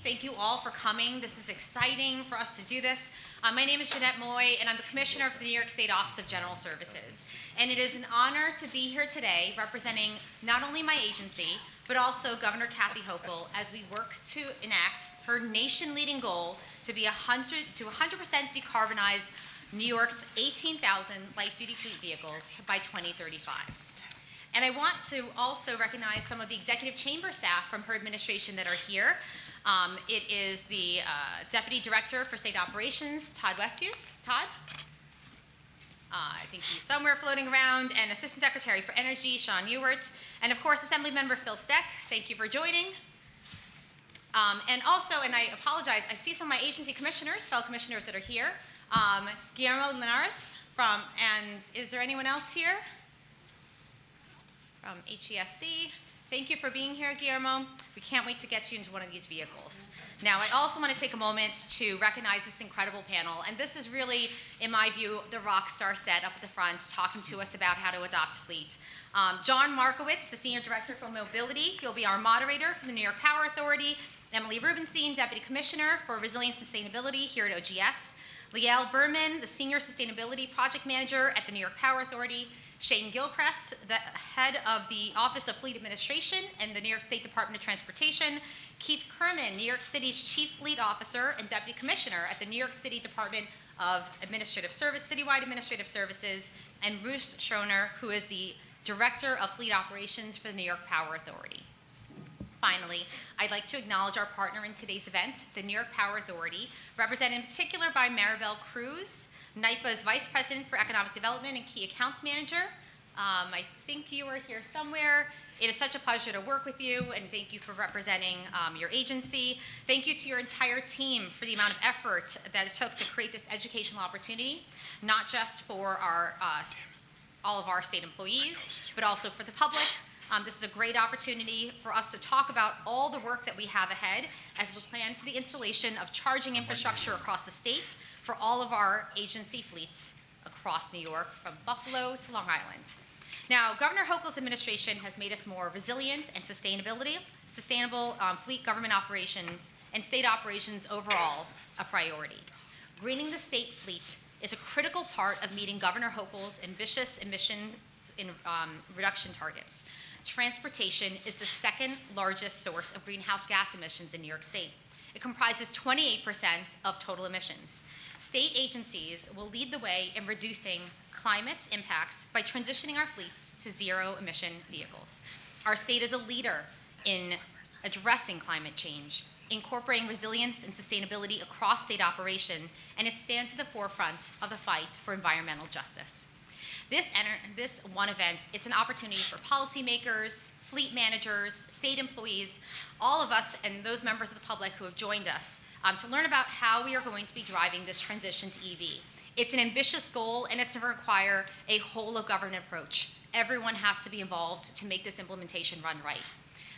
Thank you all for coming. This is exciting for us to do this. My name is Jeanette Moy, and I'm the Commissioner for the New York State Office of General Services. And it is an honor to be here today representing not only my agency, but also Governor Kathy Hochul as we work to enact her nation-leading goal to be 100% decarbonize New York's 18,000 light-duty fleet vehicles by 2035. And I want to also recognize some of the executive chamber staff from her administration that are here. It is the Deputy Director for State Operations, Todd Westhues. Todd? I think he's somewhere floating around. And Assistant Secretary for Energy, Sean Ewert. And of course, Assembly Member Phil Steck. Thank you for joining. And also, and I apologize, I see some of my agency commissioners, fellow commissioners that are here. Guillermo Linares and is there anyone else here? From HESC. Thank you for being here, Guillermo. We can't wait to get you into one of these vehicles. Now, I also want to take a moment to recognize this incredible panel. And this is really, in my view, the rock star set up at the front, talking to us about how to adopt fleet. John Markowitz, the Senior Director for Mobility. He'll be our moderator for the New York Power Authority. Emily Rubenstein, Deputy Commissioner for Resilience and Sustainability here at OGS. Liel Berman, the Senior Sustainability Project Manager at the New York Power Authority. Shane Gilchrist, the head of the Office of Fleet Administration and the New York State Department of Transportation. Keith Kerman, New York City's Chief Fleet Officer and Deputy Commissioner at the New York City Department of Citywide Administrative Services. And Bruce Schroner, who is the Director of Fleet Operations for the New York Power Authority. Finally, I'd like to acknowledge our partner in today's event, the New York Power Authority, represented in particular by Maribel Cruz, NYPA's Vice President for Economic Development and Key Accounts Manager. I think you are here somewhere. It is such a pleasure to work with you, and thank you for representing your agency. Thank you to your entire team for the amount of effort that it took to create this educational opportunity, not just for all of our state employees, but also for the public. This is a great opportunity for us to talk about all the work that we have ahead as we plan for the installation of charging infrastructure across the state for all of our agency fleets across New York, from Buffalo to Long Island. Now, Governor Hochul's administration has made us more resilient and sustainable fleet government operations and state operations overall a priority. Greening the state fleet is a critical part of meeting Governor Hochul's ambitious emission reduction targets. Transportation is the second largest source of greenhouse gas emissions in New York State. It comprises 28% of total emissions. State agencies will lead the way in reducing climate impacts by transitioning our fleets to zero-emission vehicles. Our state is a leader in addressing climate change, incorporating resilience and sustainability across state operation, and it stands at the forefront of the fight for environmental justice. This one event, it's an opportunity for policymakers, fleet managers, state employees, all of us and those members of the public who have joined us to learn about how we are going to be driving this transition to EV. It's an ambitious goal, and it's going to require a whole-of-government approach. Everyone has to be involved to make this implementation run right.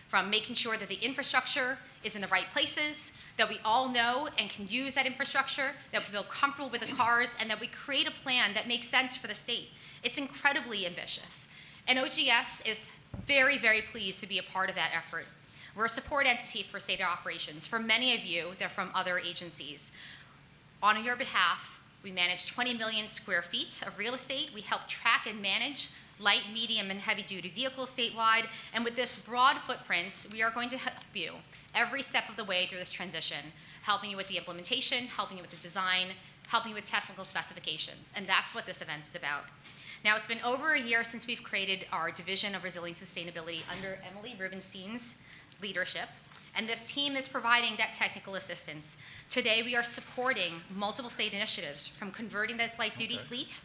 From making sure that the infrastructure is in the right places, that we all know and can use that infrastructure, that we feel comfortable with the cars, and that we create a plan that makes sense for the state. It's incredibly ambitious. And OGS is very, very pleased to be a part of that effort. We're a support entity for state operations. For many of you, they're from other agencies. On your behalf, we manage 20 million square feet of real estate. We help track and manage light, medium, and heavy-duty vehicles statewide. And with this broad footprint, we are going to help you every step of the way through this transition, helping you with the implementation, helping you with the design, helping you with technical specifications. And that's what this event is about. Now, it's been over a year since we've created our Division of Resilience and Sustainability under Emily Rubenstein's leadership, and this team is providing that technical assistance. Today, we are supporting multiple state initiatives, from converting this light-duty fleet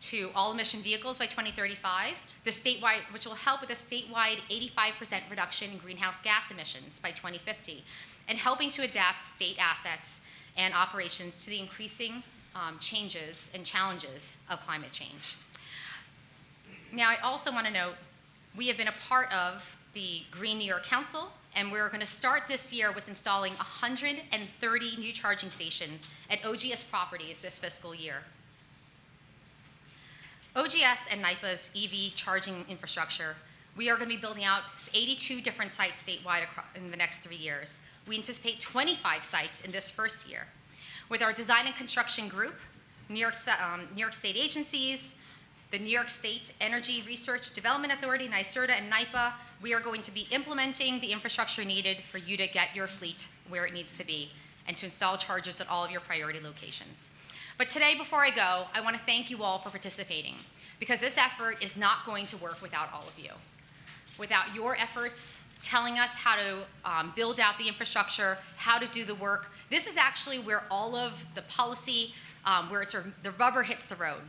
to all-emission vehicles by 2035, which will help with a statewide 85% reduction in greenhouse gas emissions by 2050, and helping to adapt state assets and operations to the increasing changes and challenges of climate change. Now, I also want to note, we have been a part of the Green New York Council, and we're going to start this year with installing 130 new charging stations at OGS properties this fiscal year. OGS and NYPA's EV charging infrastructure We are going to be building out 82 different sites statewide in the next 3 years. We anticipate 25 sites in this first year. With our design and construction group, New York State agencies, the New York State Energy Research Development Authority, NYSERDA, and NYPA, we are going to be implementing the infrastructure needed for you to get your fleet where it needs to be and to install chargers at all of your priority locations. But today, before I go, I want to thank you all for participating, because this effort is not going to work without all of you. Without your efforts telling us how to build out the infrastructure, how to do the work, this is actually where all of the policy, where the rubber hits the road.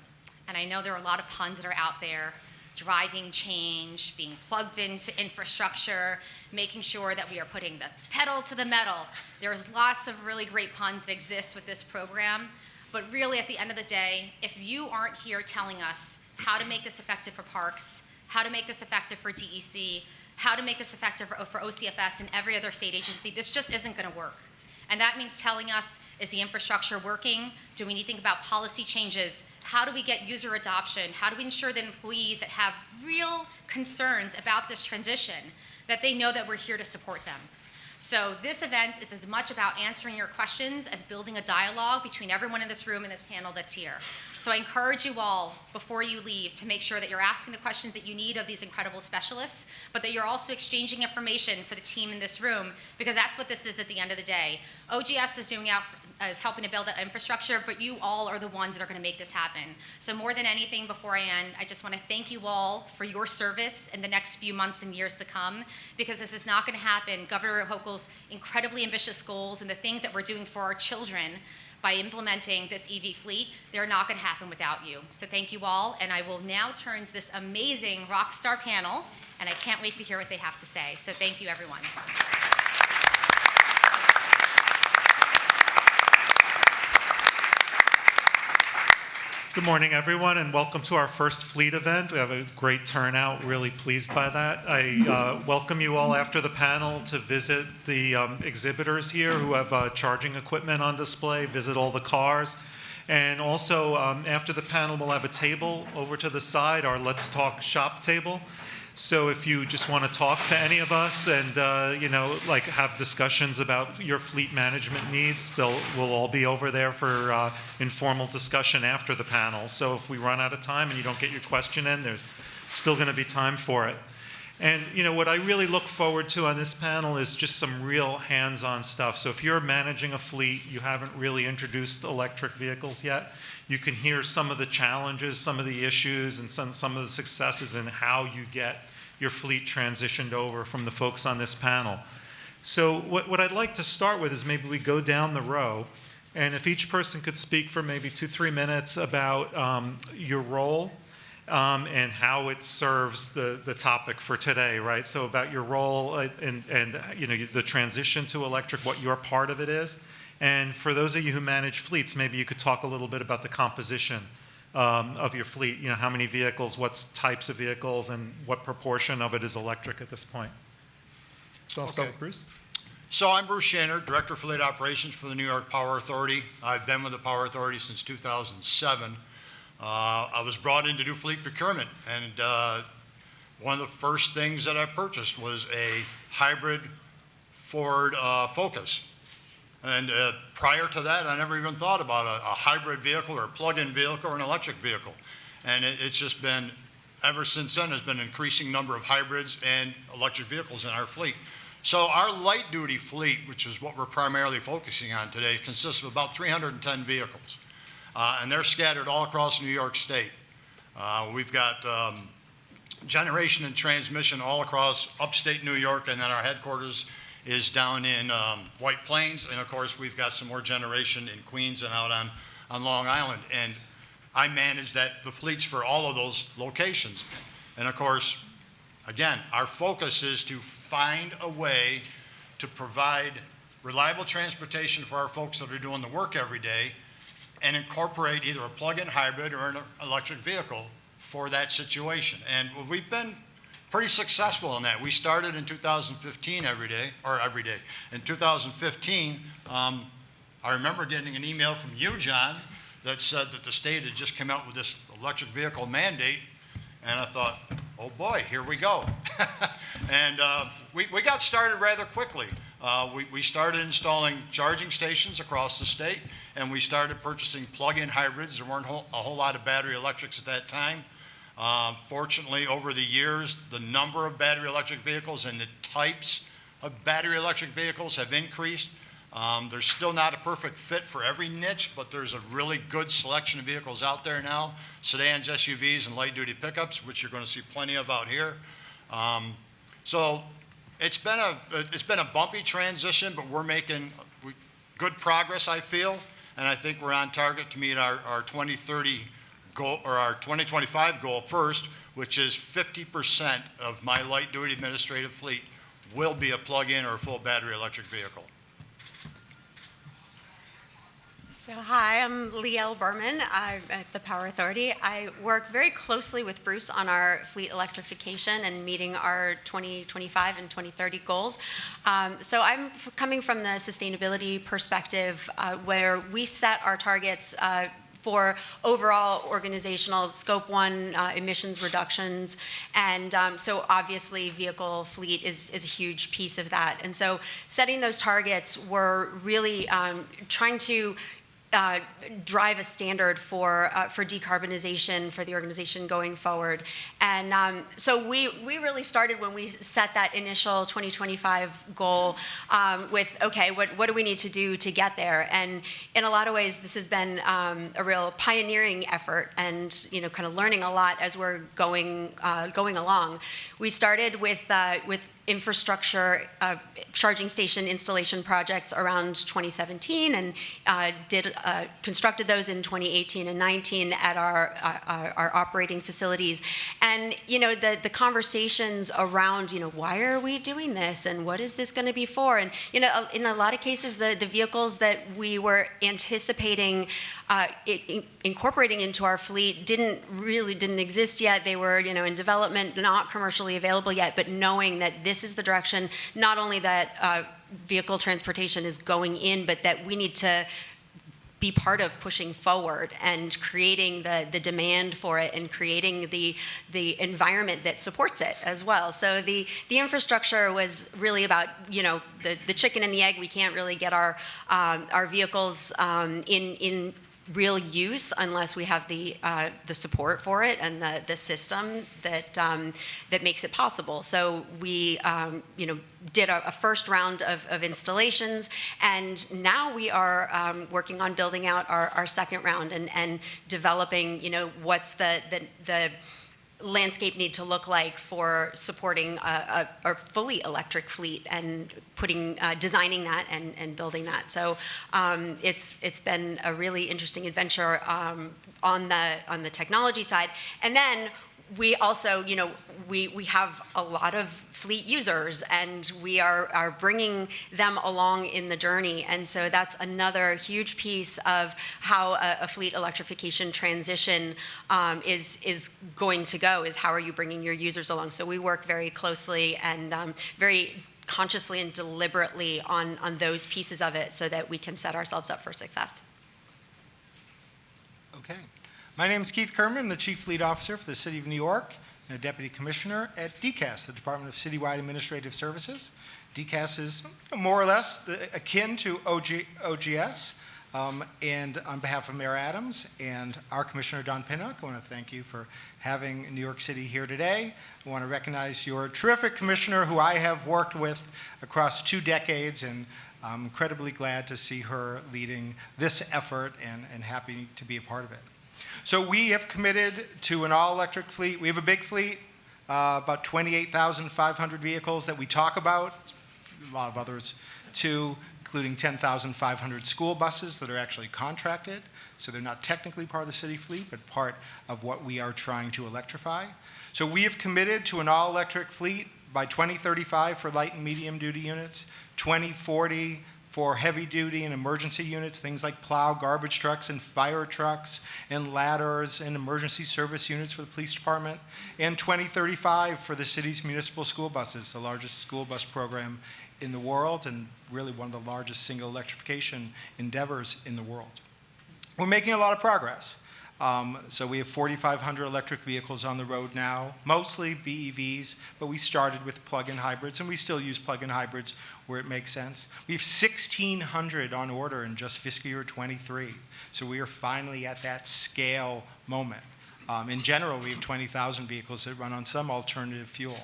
And I know there are a lot of puns that are out there: driving change, being plugged into infrastructure, making sure that we are putting the pedal to the metal. There's lots of really great puns that exist with this program. But really, at the end of the day, if you aren't here telling us how to make this effective for parks, how to make this effective for DEC, how to make this effective for OCFS and every other state agency, this just isn't going to work. And that means telling us, is the infrastructure working? Do we need to think about policy changes? How do we get user adoption? How do we ensure that employees that have real concerns about this transition, that they know that we're here to support them? So this event is as much about answering your questions as building a dialogue between everyone in this room and this panel that's here. So I encourage you all, before you leave, to make sure that you're asking the questions that you need of these incredible specialists, but that you're also exchanging information for the team in this room, because that's what this is at the end of the day. OGS is helping to build that infrastructure, but you all are the ones that are going to make this happen. So more than anything, before I end, I just want to thank you all for your service in the next few months and years to come, because this is not going to happen. Governor Hochul's incredibly ambitious goals and the things that we're doing for our children by implementing this EV fleet, they're not going to happen without you. So thank you all, and I will now turn to this amazing rock star panel, and I can't wait to hear what they have to say. So thank you, everyone. Good morning, everyone, and welcome to our first fleet event. We have a great turnout, really pleased by that. I welcome you all after the panel to visit the exhibitors here who have charging equipment on display, visit all the cars. And also, after the panel, we'll have a table over to the side, our Let's Talk shop table. So if you just want to talk to any of us and have discussions about your fleet management needs, we'll all be over there for informal discussion after the panel. So if we run out of time and you don't get your question in, there's still going to be time for it. And what I really look forward to on this panel is just some real hands-on stuff. So if you're managing a fleet, you haven't really introduced electric vehicles yet, you can hear some of the challenges, some of the issues, and some of the successes in how you get your fleet transitioned over from the folks on this panel. So what I'd like to start with is maybe we go down the row, and if each person could speak for maybe 2-3 minutes about your role and how it serves the topic for today, right? So about your role and the transition to electric, what your part of it is. And for those of you who manage fleets, maybe you could talk a little bit about the composition of your fleet. How many vehicles, what types of vehicles, and what proportion of it is electric at this point. So I'll start with Bruce. So I'm Bruce Shaner, Director of Fleet Operations for the New York Power Authority. I've been with the Power Authority since 2007. I was brought in to do fleet procurement, and one of the first things that I purchased was a hybrid Ford Focus. And prior to that, I never even thought about a hybrid vehicle or a plug-in vehicle or an electric vehicle. And it's just been, ever since then, there's been an increasing number of hybrids and electric vehicles in our fleet. So our light-duty fleet, which is what we're primarily focusing on today, consists of about 310 vehicles. And they're scattered all across New York State. We've got generation and transmission all across upstate New York, and then our headquarters is down in White Plains, and of course we've got some more generation in Queens and out on Long Island. And I manage the fleets for all of those locations. And of course, again, our focus is to find a way to provide reliable transportation for our folks that are doing the work every day and incorporate either a plug-in hybrid or an electric vehicle for that situation. And we've been pretty successful in that. We started in 2015 every day. In 2015, I remember getting an email from you, John, that said that the state had just come out with this electric vehicle mandate, and I thought, oh boy, here we go. And we got started rather quickly. We started installing charging stations across the state, and we started purchasing plug-in hybrids. There weren't a whole lot of battery electrics at that time. Fortunately, over the years, the number of battery electric vehicles and the types of battery electric vehicles have increased. There's still not a perfect fit for every niche, but there's a really good selection of vehicles out there now, sedans, SUVs, and light-duty pickups, which you're going to see plenty of out here. So it's been a bumpy transition, but we're making good progress, I feel, and I think we're on target to meet our 2030 goal, or our 2025 goal first, which is 50% of my light-duty administrative fleet will be a plug-in or a full battery electric vehicle. So hi, I'm Leelle Berman. I'm at the Power Authority. I work very closely with Bruce on our fleet electrification and meeting our 2025 and 2030 goals. So I'm coming from the sustainability perspective, where we set our targets for overall organizational Scope 1 emissions reductions. And so obviously vehicle fleet is a huge piece of that. And so setting those targets, we're really trying to drive a standard for decarbonization for the organization going forward. And so we really started when we set that initial 2025 goal with, okay, what do we need to do to get there? And in a lot of ways, this has been a real pioneering effort, and kind of learning a lot as we're going along. We started with infrastructure charging station installation projects around 2017, and constructed those in 2018 and 19 at our operating facilities. And the conversations around why are we doing this, and what is this going to be for? And in a lot of cases, the vehicles that we were anticipating incorporating into our fleet didn't exist yet. They were in development, not commercially available yet, but knowing that this is the direction, not only that vehicle transportation is going in, but that we need to be part of pushing forward and creating the demand for it, and creating the environment that supports it as well. So the infrastructure was really about the chicken and the egg. We can't really get our vehicles in real use unless we have the support for it and the system that makes it possible. So we did a first round of installations, and now we are working on building out our second round and developing what's the landscape need to look like for supporting a fully electric fleet, and designing that and building that. So it's been a really interesting adventure on the technology side. And then we also, we have a lot of fleet users, and we are bringing them along in the journey. And so that's another huge piece of how a fleet electrification transition is going to go, is how are you bringing your users along? So we work very closely and very consciously and deliberately on those pieces of it, so that we can set ourselves up for success. Okay. My name is Keith Kerman. I'm the Chief Fleet Officer for the City of New York and a Deputy Commissioner at DCAS, the Department of Citywide Administrative Services. DCAS is more or less akin to OGS. And on behalf of Mayor Adams and our Commissioner, Don Pinnock, I want to thank you for having New York City here today. I want to recognize your terrific commissioner, who I have worked with across 2 decades, and I'm incredibly glad to see her leading this effort, and happy to be a part of it. So we have committed to an all-electric fleet. We have a big fleet, about 28,500 vehicles that we talk about. A lot of others too, including 10,500 school buses that are actually contracted. So they're not technically part of the city fleet, but part of what we are trying to electrify. So we have committed to an all-electric fleet by 2035 for light and medium duty units, 2040 for heavy-duty and emergency units, things like plow, garbage trucks, and fire trucks, and ladders, and emergency service units for the police department, and 2035 for the city's municipal school buses, the largest school bus program in the world, and really one of the largest single electrification endeavors in the world. We're making a lot of progress. So we have 4,500 electric vehicles on the road now, mostly BEVs, but we started with plug-in hybrids, and we still use plug-in hybrids where it makes sense. We have 1,600 on order in just fiscal year '23. So we are finally at that scale moment. In general, we have 20,000 vehicles that run on some alternative fuel.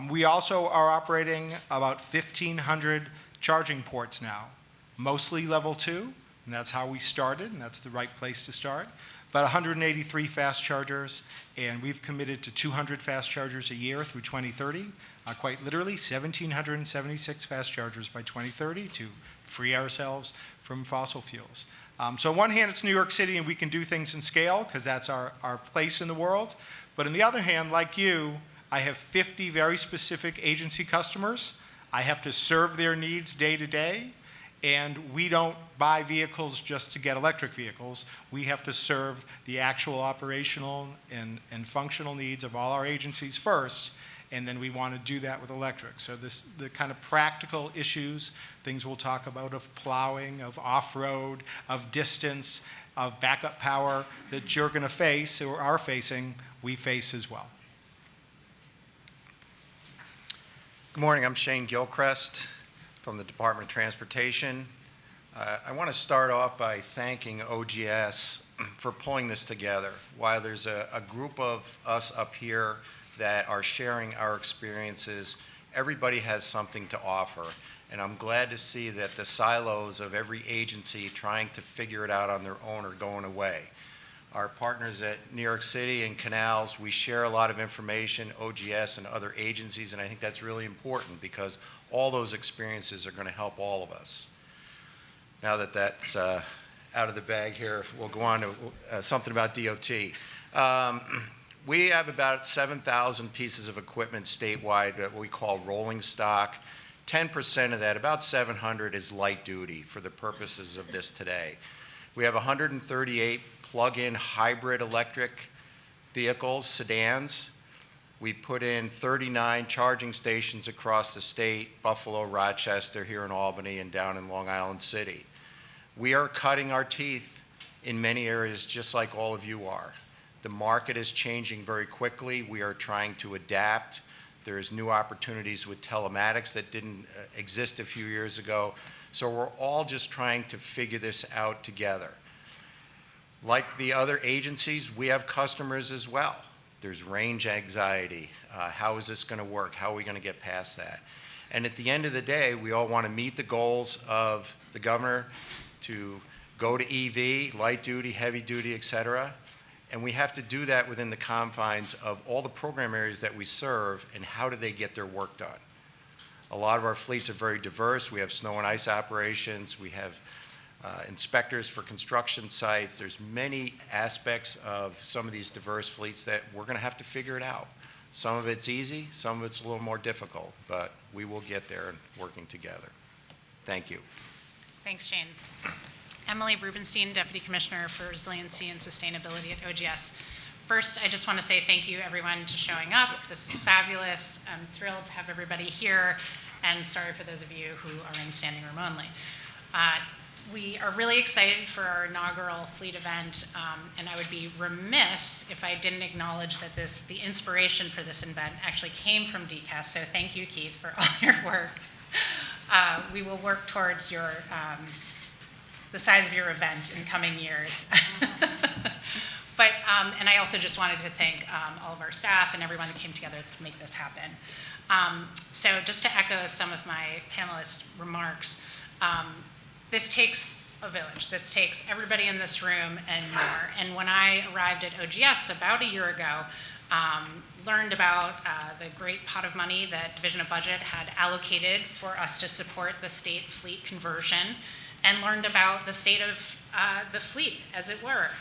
We also are operating about 1,500 charging ports now, mostly level 2, and that's how we started, and that's the right place to start. About 183 fast chargers, and we've committed to 200 fast chargers a year through 2030, quite literally 1,776 fast chargers by 2030 to free ourselves from fossil fuels. So on one hand, it's New York City, and we can do things in scale because that's our place in the world. But on the other hand, like you, I have 50 very specific agency customers. I have to serve their needs day to day. And we don't buy vehicles just to get electric vehicles. We have to serve the actual operational and functional needs of all our agencies first, and then we want to do that with electric. So the kind of practical issues, things we'll talk about of plowing, of off-road, of distance, of backup power that you're going to face or are facing, we face as well. Good morning, I'm Shane Gilchrist from the Department of Transportation. I want to start off by thanking OGS for pulling this together. While there's a group of us up here that are sharing our experiences, everybody has something to offer. And I'm glad to see that the silos of every agency trying to figure it out on their own are going away. Our partners at New York City and Canals, we share a lot of information, OGS and other agencies, and I think that's really important because all those experiences are going to help all of us. Now that that's out of the bag here, we'll go on to something about DOT. We have about 7,000 pieces of equipment statewide that we call rolling stock. 10% of that, about 700, is light duty for the purposes of this today. We have 138 plug-in hybrid electric vehicles, sedans. We put in 39 charging stations across the state, Buffalo, Rochester, here in Albany, and down in Long Island City. We are cutting our teeth in many areas just like all of you are. The market is changing very quickly. We are trying to adapt. There's new opportunities with telematics that didn't exist a few years ago. So we're all just trying to figure this out together. Like the other agencies, we have customers as well. There's range anxiety. How is this going to work? How are we going to get past that? And at the end of the day, we all want to meet the goals of the governor to go to EV, light duty, heavy duty, et cetera. And we have to do that within the confines of all the program areas that we serve and how do they get their work done. A lot of our fleets are very diverse. We have snow and ice operations. We have inspectors for construction sites. There's many aspects of some of these diverse fleets that we're going to have to figure it out. Some of it's easy, some of it's a little more difficult, but we will get there and working together. Thank you. Thanks, Shane. Emily Rubenstein, Deputy Commissioner for Resiliency and Sustainability at OGS. First, I just want to say thank you, everyone, to showing up. This is fabulous. I'm thrilled to have everybody here, and sorry for those of you who are in standing room only. We are really excited for our inaugural fleet event, and I would be remiss if I didn't acknowledge that the inspiration for this event actually came from DCAS, so thank you, Keith, for all your work. We will work towards the size of your event in coming years. But, and I also just wanted to thank all of our staff and everyone that came together to make this happen. So just to echo some of my panelists' remarks, this takes a village. This takes everybody in this room and more. And when I arrived at OGS about a year ago, learned about the great pot of money that Division of Budget had allocated for us to support the state fleet conversion, and learned about the state of the fleet, as it were,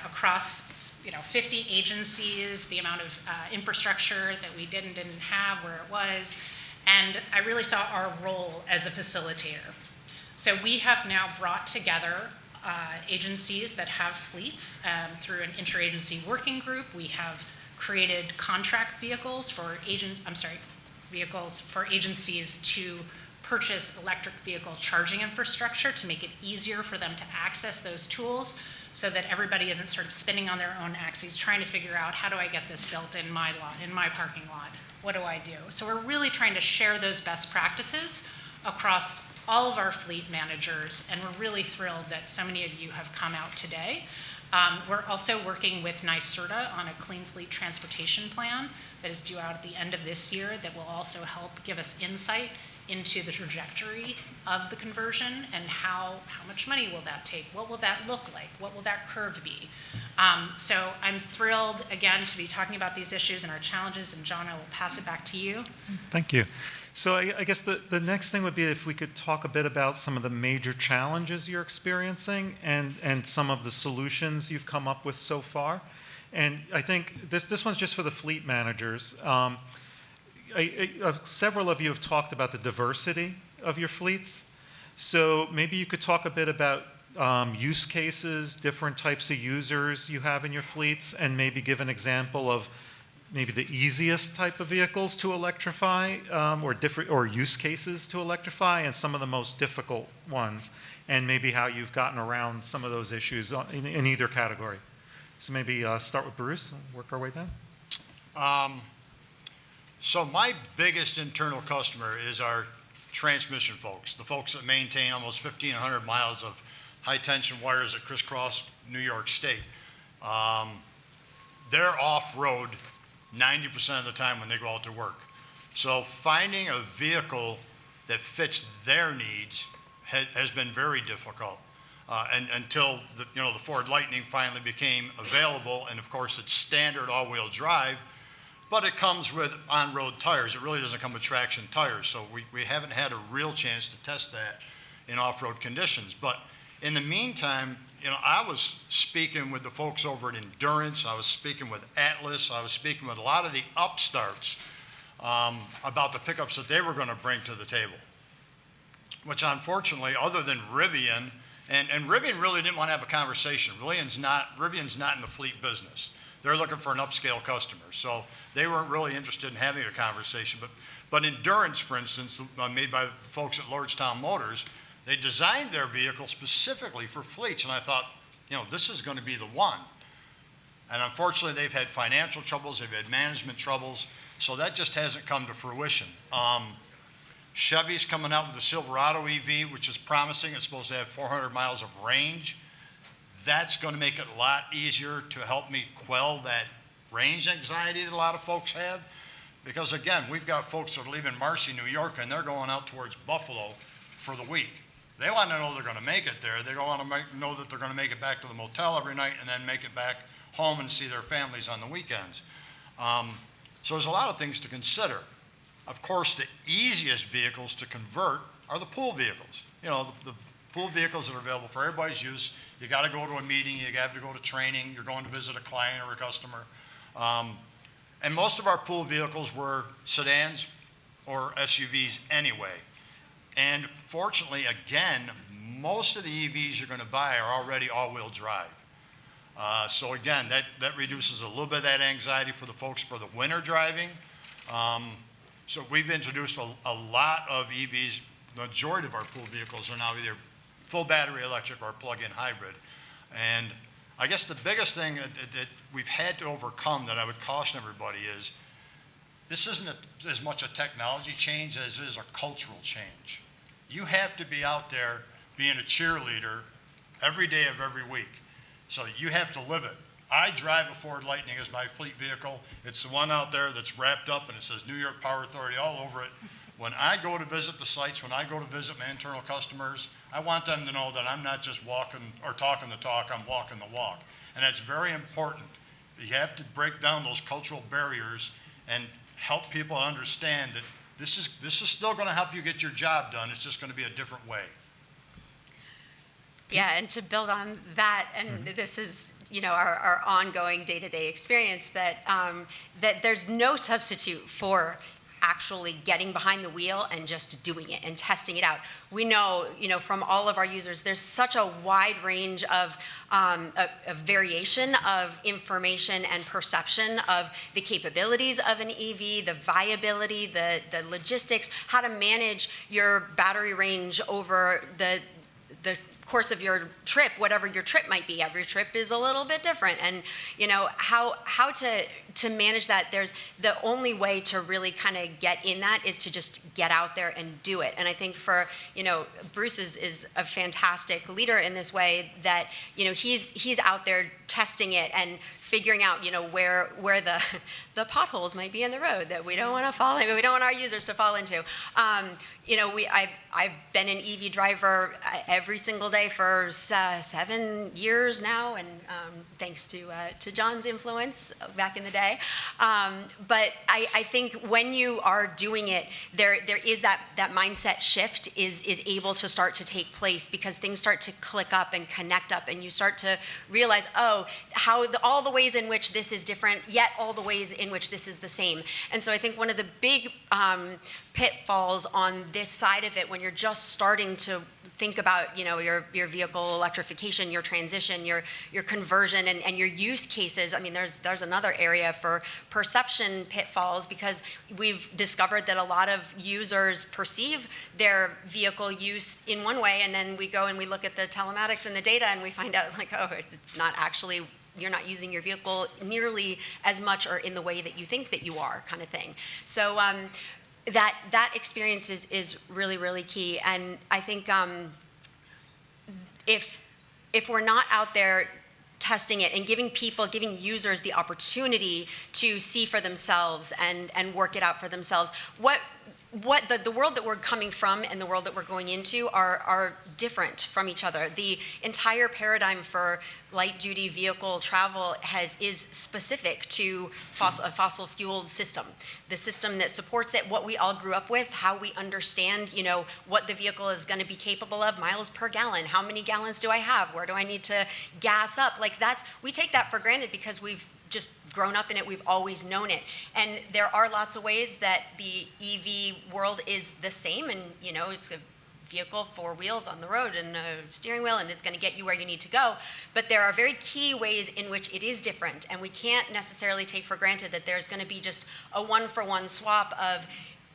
across 50 agencies, the amount of infrastructure that we did and didn't have, where it was, and I really saw our role as a facilitator. So we have now brought together agencies that have fleets through an interagency working group. We have created contract vehicles for agencies to purchase electric vehicle charging infrastructure to make it easier for them to access those tools so that everybody isn't sort of spinning on their own axes, trying to figure out, how do I get this built in my lot, in my parking lot? What do I do? So we're really trying to share those best practices across all of our fleet managers, and we're really thrilled that so many of you have come out today. We're also working with NYSERDA on a clean fleet transportation plan that is due out at the end of this year that will also help give us insight into the trajectory of the conversion and how much money will that take? What will that look like? What will that curve be? So I'm thrilled, again, to be talking about these issues and our challenges, and John, I will pass it back to you. Thank you. So I guess the next thing would be if we could talk a bit about some of the major challenges you're experiencing and some of the solutions you've come up with so far. And I think this one's just for the fleet managers. Several of you have talked about the diversity of your fleets. So maybe you could talk a bit about use cases, different types of users you have in your fleets, and maybe give an example of maybe the easiest type of vehicles to electrify, or use cases to electrify, and some of the most difficult ones, and maybe how you've gotten around some of those issues in either category. So maybe start with Bruce and work our way down. So my biggest internal customer is our transmission folks, the folks that maintain almost 1,500 miles of high-tension wires that crisscross New York State. They're off-road 90% of the time when they go out to work. So finding a vehicle that fits their needs has been very difficult. And until the Ford Lightning finally became available, and of course it's standard all-wheel drive, but it comes with on-road tires. It really doesn't come with traction tires, so we haven't had a real chance to test that in off-road conditions. But in the meantime, I was speaking with the folks over at Endurance, I was speaking with Atlas, I was speaking with a lot of the upstarts about the pickups that they were going to bring to the table, which unfortunately, other than Rivian, and Rivian really didn't want to have a conversation. Rivian's not in the fleet business. They're looking for an upscale customer, so they weren't really interested in having a conversation. But Endurance, for instance, made by the folks at Lordstown Motors, they designed their vehicle specifically for fleets, and I thought, this is going to be the one. And unfortunately, they've had financial troubles, they've had management troubles, so that just hasn't come to fruition. Chevy's coming out with the Silverado EV, which is promising. It's supposed to have 400 miles of range. That's going to make it a lot easier to help me quell that range anxiety that a lot of folks have. Because again, we've got folks that are leaving Marcy, New York, and they're going out towards Buffalo for the week. They want to know they're going to make it there. They don't want to know that they're going to make it back to the motel every night and then make it back home and see their families on the weekends. So there's a lot of things to consider. Of course, the easiest vehicles to convert are the pool vehicles. The pool vehicles that are available for everybody's use. You got to go to a meeting, you have to go to training, you're going to visit a client or a customer. And most of our pool vehicles were sedans or SUVs anyway. And fortunately, again, most of the EVs you're going to buy are already all-wheel drive. So again, that reduces a little bit of that anxiety for the folks for the winter driving. So we've introduced a lot of EVs. The majority of our pool vehicles are now either full battery electric or plug-in hybrid. And I guess the biggest thing that we've had to overcome that I would caution everybody is this isn't as much a technology change as it is a cultural change. You have to be out there being a cheerleader every day of every week. So you have to live it. I drive a Ford Lightning as my fleet vehicle. It's the one out there that's wrapped up and it says New York Power Authority all over it. When I go to visit the sites, when I go to visit my internal customers, I want them to know that I'm not just walking or talking the talk, I'm walking the walk. And that's very important. You have to break down those cultural barriers and help people understand that this is still going to help you get your job done. It's just going to be a different way. Yeah, and to build on that, and this is our ongoing day-to-day experience, that there's no substitute for actually getting behind the wheel and just doing it and testing it out. We know, from all of our users, there's such a wide range of a variation of information and perception of the capabilities of an EV, the viability, the logistics, how to manage your battery range over the course of your trip, whatever your trip might be. Every trip is a little bit different, and how to manage that. There's the only way to really kind of get in that is to just get out there and do it. And I think for Bruce is a fantastic leader in this way, that he's out there testing it and figuring out where the potholes might be in the road that we don't want to fall in, we don't want our users to fall into. I've been an EV driver every single day for 7 years now, and thanks to John's influence back in the day. But I think when you are doing it, there is that mindset shift is able to start to take place, because things start to click up and connect up, and you start to realize, how all the ways in which this is different, yet all the ways in which this is the same. And so I think one of the big pitfalls on this side of it, when you're just starting to think about your vehicle electrification, your transition, your conversion, and your use cases. I mean, there's another area for perception pitfalls, because we've discovered that a lot of users perceive their vehicle use in one way, and then we go and we look at the telematics and the data, and we find out it's not actually, you're not using your vehicle nearly as much or in the way that you think that you are, kind of thing. So that experience is really, really key. And I think if we're not out there testing it and giving users the opportunity to see for themselves and work it out for themselves, what the world that we're coming from and the world that we're going into are different from each other. The entire paradigm for light-duty vehicle travel is specific to a fossil-fueled system. The system that supports it, what we all grew up with, how we understand, what the vehicle is going to be capable of, miles per gallon. How many gallons do I have? Where do I need to gas up? We take that for granted because we've just grown up in it, we've always known it. And there are lots of ways that the EV world is the same, and it's a vehicle, 4 wheels on the road and a steering wheel, and it's going to get you where you need to go. But there are very key ways in which it is different, and we can't necessarily take for granted that there's going to be just a one-for-one swap of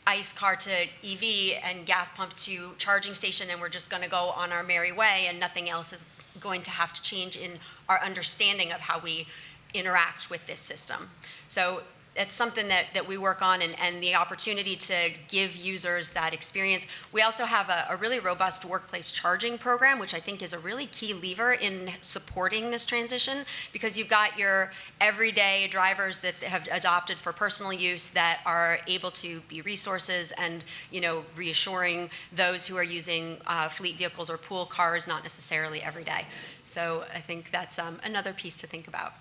ICE car to EV and gas pump to charging station, and we're just going to go on our merry way, and nothing else is going to have to change in our understanding of how we interact with this system. So it's something that we work on, and the opportunity to give users that experience. We also have a really robust workplace charging program, which I think is a really key lever in supporting this transition, because you've got your everyday drivers that have adopted for personal use that are able to be resources and reassuring those who are using fleet vehicles or pool cars, not necessarily every day. So I think that's another piece to think about.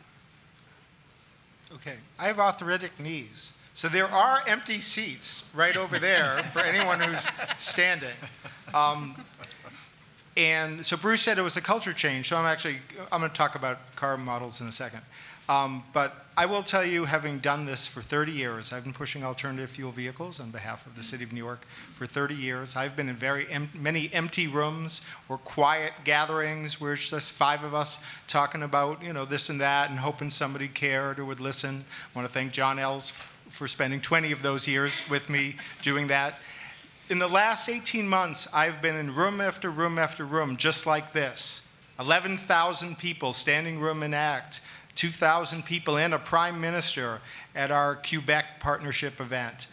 Okay, I have arthritic knees. So there are empty seats right over there for anyone who's standing. And so Bruce said it was a culture change, so I'm going to talk about car models in a second. But I will tell you, having done this for 30 years, I've been pushing alternative fuel vehicles on behalf of the City of New York for 30 years. I've been in many empty rooms or quiet gatherings where it's just 5 of us talking about, this and that, and hoping somebody cared or would listen. I want to thank John Ells for spending 20 of those years with me doing that. In the last 18 months, I've been in room after room after room just like this. 11,000 people, standing room and act, 2,000 people and a prime minister at our Quebec partnership event.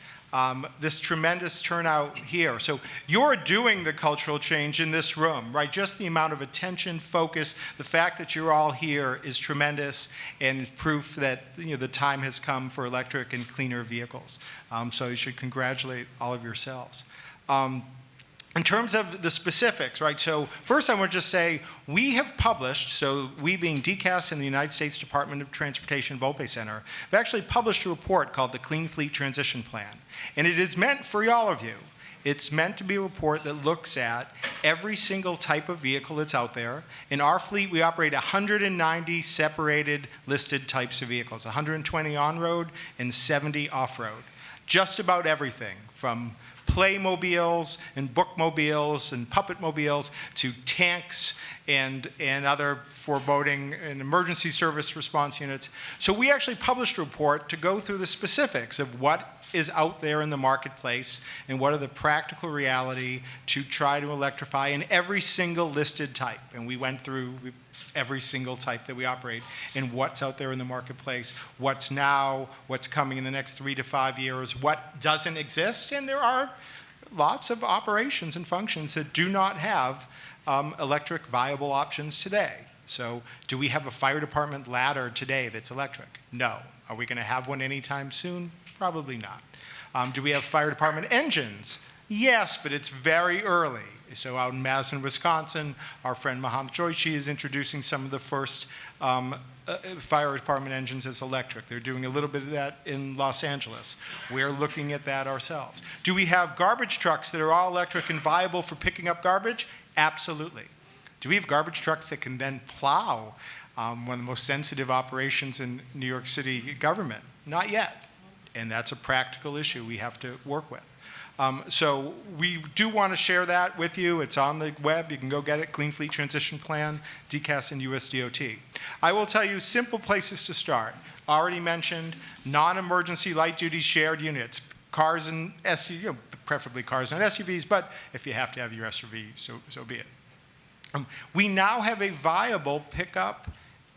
This tremendous turnout here. So you're doing the cultural change in this room, right? Just the amount of attention, focus, the fact that you're all here is tremendous, and is proof that the time has come for electric and cleaner vehicles. So you should congratulate all of yourselves. In terms of the specifics, right, so first I want to just say we have published, so we being DCAS and the United States Department of Transportation Volpe Center, have actually published a report called the Clean Fleet Transition Plan. And it is meant for all of you. It's meant to be a report that looks at every single type of vehicle that's out there. In our fleet, we operate 190 separated listed types of vehicles, 120 on-road and 70 off-road. Just about everything from playmobiles and bookmobiles and puppetmobiles to tanks and other foreboding and emergency service response units. So we actually published a report to go through the specifics of what is out there in the marketplace and what are the practical reality to try to electrify in every single listed type. And we went through every single type that we operate and what's out there in the marketplace, what's now, what's coming in the next 3 to 5 years, what doesn't exist. And there are lots of operations and functions that do not have electric viable options today. So do we have a fire department ladder today that's electric? No. Are we going to have one anytime soon? Probably not. Do we have fire department engines? Yes, but it's very early. So out in Madison, Wisconsin, our friend Mohammed Joichi is introducing some of the first fire department engines as electric. They're doing a little bit of that in Los Angeles. We're looking at that ourselves. Do we have garbage trucks that are all electric and viable for picking up garbage? Absolutely. Do we have garbage trucks that can then plow one of the most sensitive operations in New York City government? Not yet. And that's a practical issue we have to work with. So we do want to share that with you. It's on the web. You can go get it, Clean Fleet Transition Plan, DCAS and USDOT. I will tell you simple places to start. Already mentioned non-emergency light-duty shared units, cars and SUVs, preferably cars and SUVs, but if you have to have your SUV, so be it. We now have a viable pickup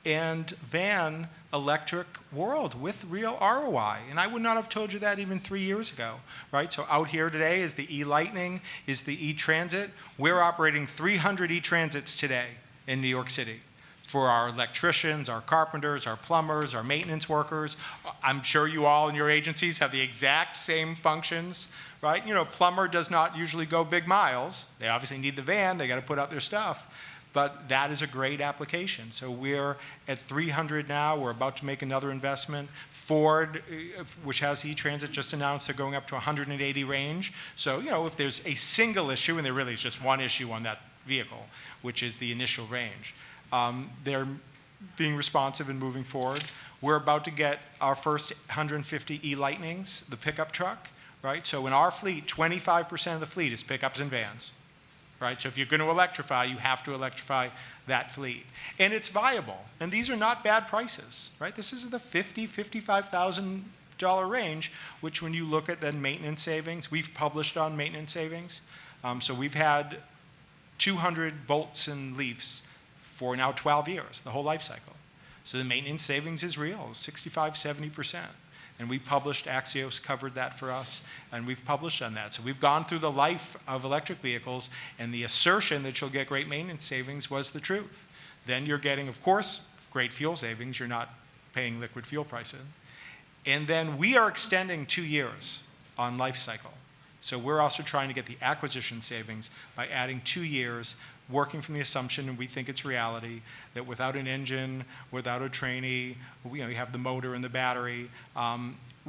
and van electric world with real ROI. And I would not have told you that even 3 years ago, right? So out here today is the E-Lightning, is the E-Transit. We're operating 300 E-Transits today in New York City for our electricians, our carpenters, our plumbers, our maintenance workers. I'm sure you all in your agencies have the exact same functions, right? You know, plumber does not usually go big miles. They obviously need the van. They got to put out their stuff. But that is a great application. So we're at 300 now. We're about to make another investment. Ford, which has E-Transit, just announced they're going up to 180 range. So, you know, if there's a single issue, and there really is just one issue on that vehicle, which is the initial range, they're being responsive and moving forward. We're about to get our first 150 E-Lightnings, the pickup truck, right? So in our fleet, 25% of the fleet is pickups and vans. Right? So if you're going to electrify, you have to electrify that fleet. And it's viable. And these are not bad prices, right? This is the $50,000, $55,000 range, which when you look at then maintenance savings, we've published on maintenance savings. So we've had 200 bolts and leafs for now 12 years, the whole life cycle. So the maintenance savings is real, 65, 70%. And we published, Axios covered that for us, and we've published on that. So we've gone through the life of electric vehicles, and the assertion that you'll get great maintenance savings was the truth. Then you're getting, of course, great fuel savings. You're not paying liquid fuel prices. And then we are extending 2 years on life cycle. So we're also trying to get the acquisition savings by adding 2 years, working from the assumption, and we think it's reality, that without an engine, without a trainee, you have the motor and the battery,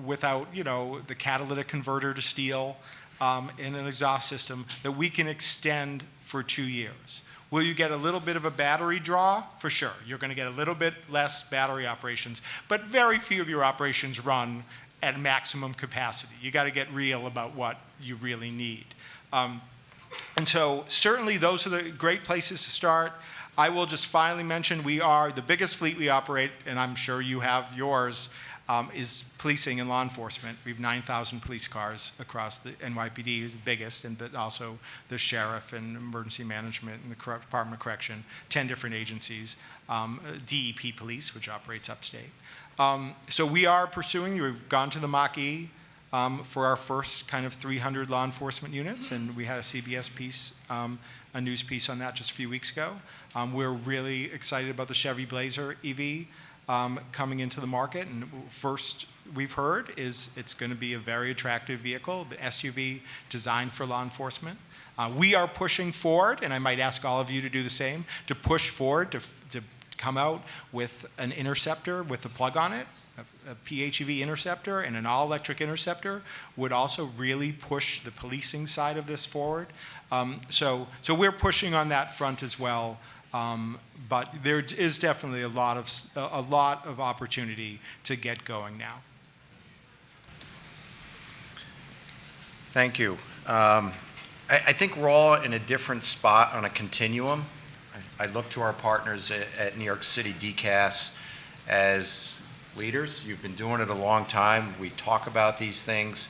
without the catalytic converter to steel, and an exhaust system, that we can extend for 2 years. Will you get a little bit of a battery draw? For sure. You're going to get a little bit less battery operations, but very few of your operations run at maximum capacity. You got to get real about what you really need. And so certainly those are the great places to start. I will just finally mention we are the biggest fleet we operate, and I'm sure you have yours, is policing and law enforcement. We have 9,000 police cars across the NYPD is the biggest, but also the sheriff and emergency management and the Department of Correction, 10 different agencies, DEP Police, which operates upstate. So we are pursuing, we've gone to the Mach-E for our first kind of 300 law enforcement units, and we had a CBS piece, a news piece on that just a few weeks ago. We're really excited about the Chevy Blazer EV coming into the market, and first we've heard is it's going to be a very attractive vehicle, the SUV designed for law enforcement. We are pushing forward, and I might ask all of you to do the same, to push forward to come out with an Interceptor with a plug on it. A PHEV Interceptor and an all-electric Interceptor would also really push the policing side of this forward. So we're pushing on that front as well. But there is definitely a lot of opportunity to get going now. Thank you. I think we're all in a different spot on a continuum. I look to our partners at New York City DCAS as leaders. You've been doing it a long time. We talk about these things.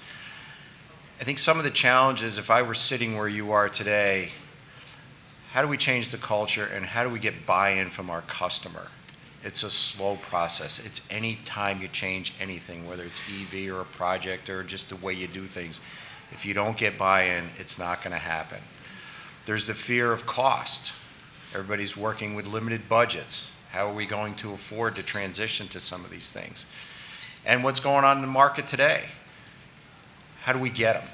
I think some of the challenges, if I were sitting where you are today, how do we change the culture and how do we get buy-in from our customer? It's a slow process. It's any time you change anything, whether it's EV or a project or just the way you do things. If you don't get buy-in, it's not going to happen. There's the fear of cost. Everybody's working with limited budgets. How are we going to afford to transition to some of these things? And what's going on in the market today? How do we get them?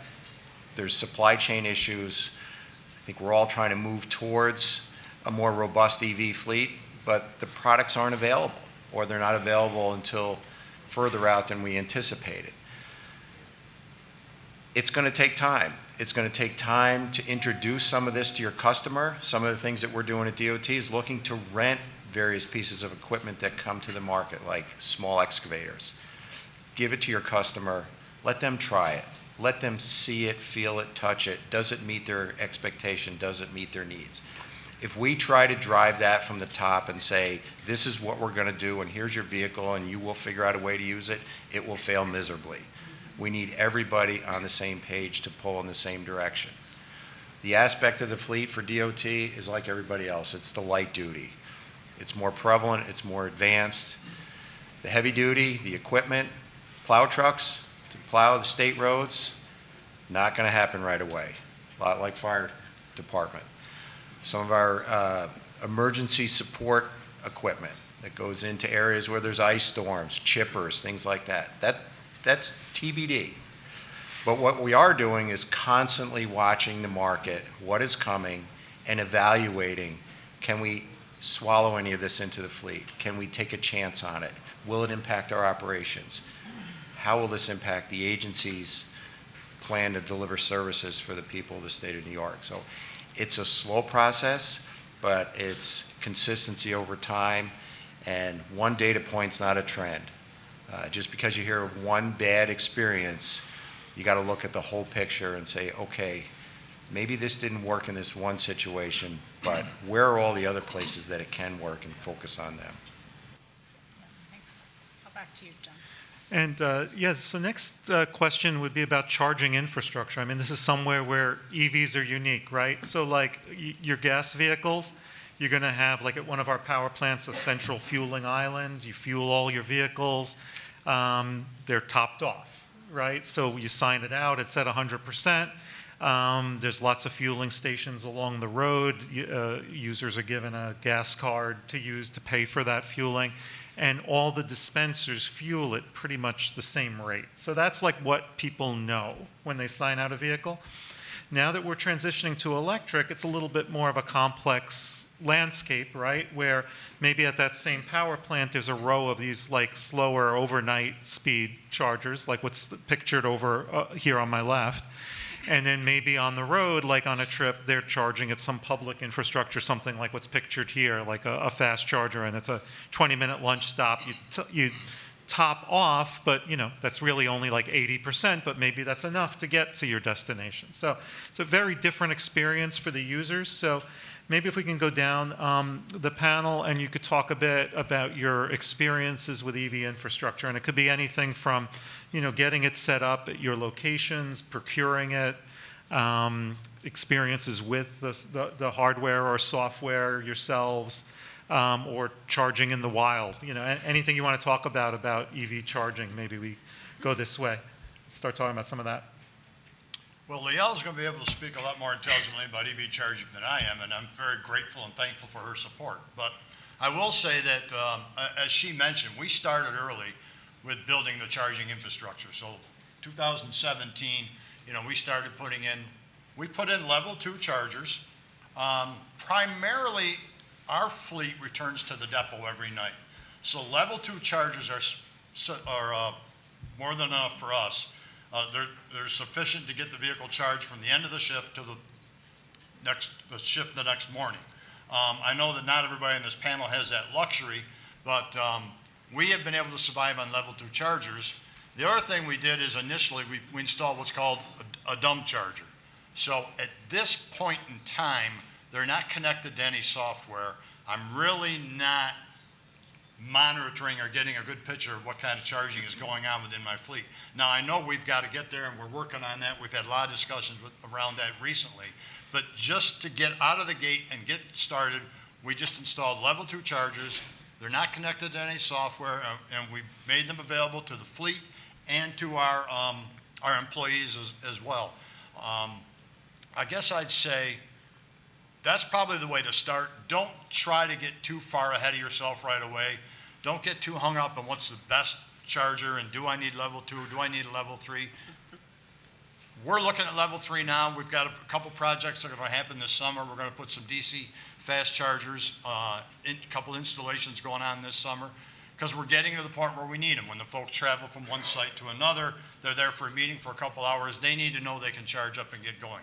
There's supply chain issues. I think we're all trying to move towards a more robust EV fleet, but the products aren't available, or they're not available until further out than we anticipated. It's going to take time. It's going to take time to introduce some of this to your customer. Some of the things that we're doing at DOT is looking to rent various pieces of equipment that come to the market, like small excavators. Give it to your customer. Let them try it. Let them see it, feel it, touch it. Does it meet their expectation? Does it meet their needs? If we try to drive that from the top and say, this is what we're going to do, and here's your vehicle, and you will figure out a way to use it, it will fail miserably. We need everybody on the same page to pull in the same direction. The aspect of the fleet for DOT is like everybody else. It's the light duty. It's more prevalent. It's more advanced. The heavy duty, the equipment, plow trucks to plow the state roads, not going to happen right away. A lot like fire department. Some of our emergency support equipment that goes into areas where there's ice storms, chippers, things like that. That's TBD. But what we are doing is constantly watching the market, what is coming, and evaluating, can we swallow any of this into the fleet? Can we take a chance on it? Will it impact our operations? How will this impact the agency's plan to deliver services for the people of the state of New York? So it's a slow process, but it's consistency over time, and one data point's not a trend. Just because you hear of one bad experience, you got to look at the whole picture and say, okay, maybe this didn't work in this one situation, but where are all the other places that it can work, and focus on them. Thanks. Back to you, John. And so next question would be about charging infrastructure. I mean, this is somewhere where EVs are unique, right? So like your gas vehicles, you're going to have, like at one of our power plants, a central fueling island. You fuel all your vehicles. They're topped off, right? So you sign it out, it's at 100%. There's lots of fueling stations along the road. Users are given a gas card to use to pay for that fueling. And all the dispensers fuel at pretty much the same rate. So that's like what people know when they sign out a vehicle. Now that we're transitioning to electric, it's a little bit more of a complex landscape, right? Where maybe at that same power plant, there's a row of these like slower overnight speed chargers, like what's pictured over here on my left. And then maybe on the road, like on a trip, they're charging at some public infrastructure, something like what's pictured here, like a fast charger, and it's a 20-minute lunch stop. You top off, but that's really only like 80%, but maybe that's enough to get to your destination. So it's a very different experience for the users. So maybe if we can go down the panel and you could talk a bit about your experiences with EV infrastructure. And it could be anything from, getting it set up at your locations, procuring it, experiences with the hardware or software yourselves, or charging in the wild. Anything you want to talk about EV charging. Maybe we go this way. Start talking about some of that. Well, Liel's going to be able to speak a lot more intelligently about EV charging than I am, and I'm very grateful and thankful for her support. But I will say that, as she mentioned, we started early with building the charging infrastructure. So 2017, we put in level 2 chargers. Primarily, our fleet returns to the depot every night. So level 2 chargers are more than enough for us. They're sufficient to get the vehicle charged from the end of the shift to the shift the next morning. I know that not everybody in this panel has that luxury, but we have been able to survive on level 2 chargers. The other thing we did is initially we installed what's called a dumb charger. So at this point in time, they're not connected to any software. I'm really not monitoring or getting a good picture of what kind of charging is going on within my fleet. Now, I know we've got to get there, and we're working on that. We've had a lot of discussions around that recently. But just to get out of the gate and get started, we just installed level 2 chargers. They're not connected to any software, and we've made them available to the fleet and to our employees as well. I guess I'd say that's probably the way to start. Don't try to get too far ahead of yourself right away. Don't get too hung up on what's the best charger and do I need level 2, do I need a level 3. We're looking at level 3 now. We've got a couple projects that are going to happen this summer. We're going to put some DC fast chargers, a couple installations going on this summer, because we're getting to the point where we need them. When the folks travel from one site to another, they're there for a meeting for a couple hours, they need to know they can charge up and get going.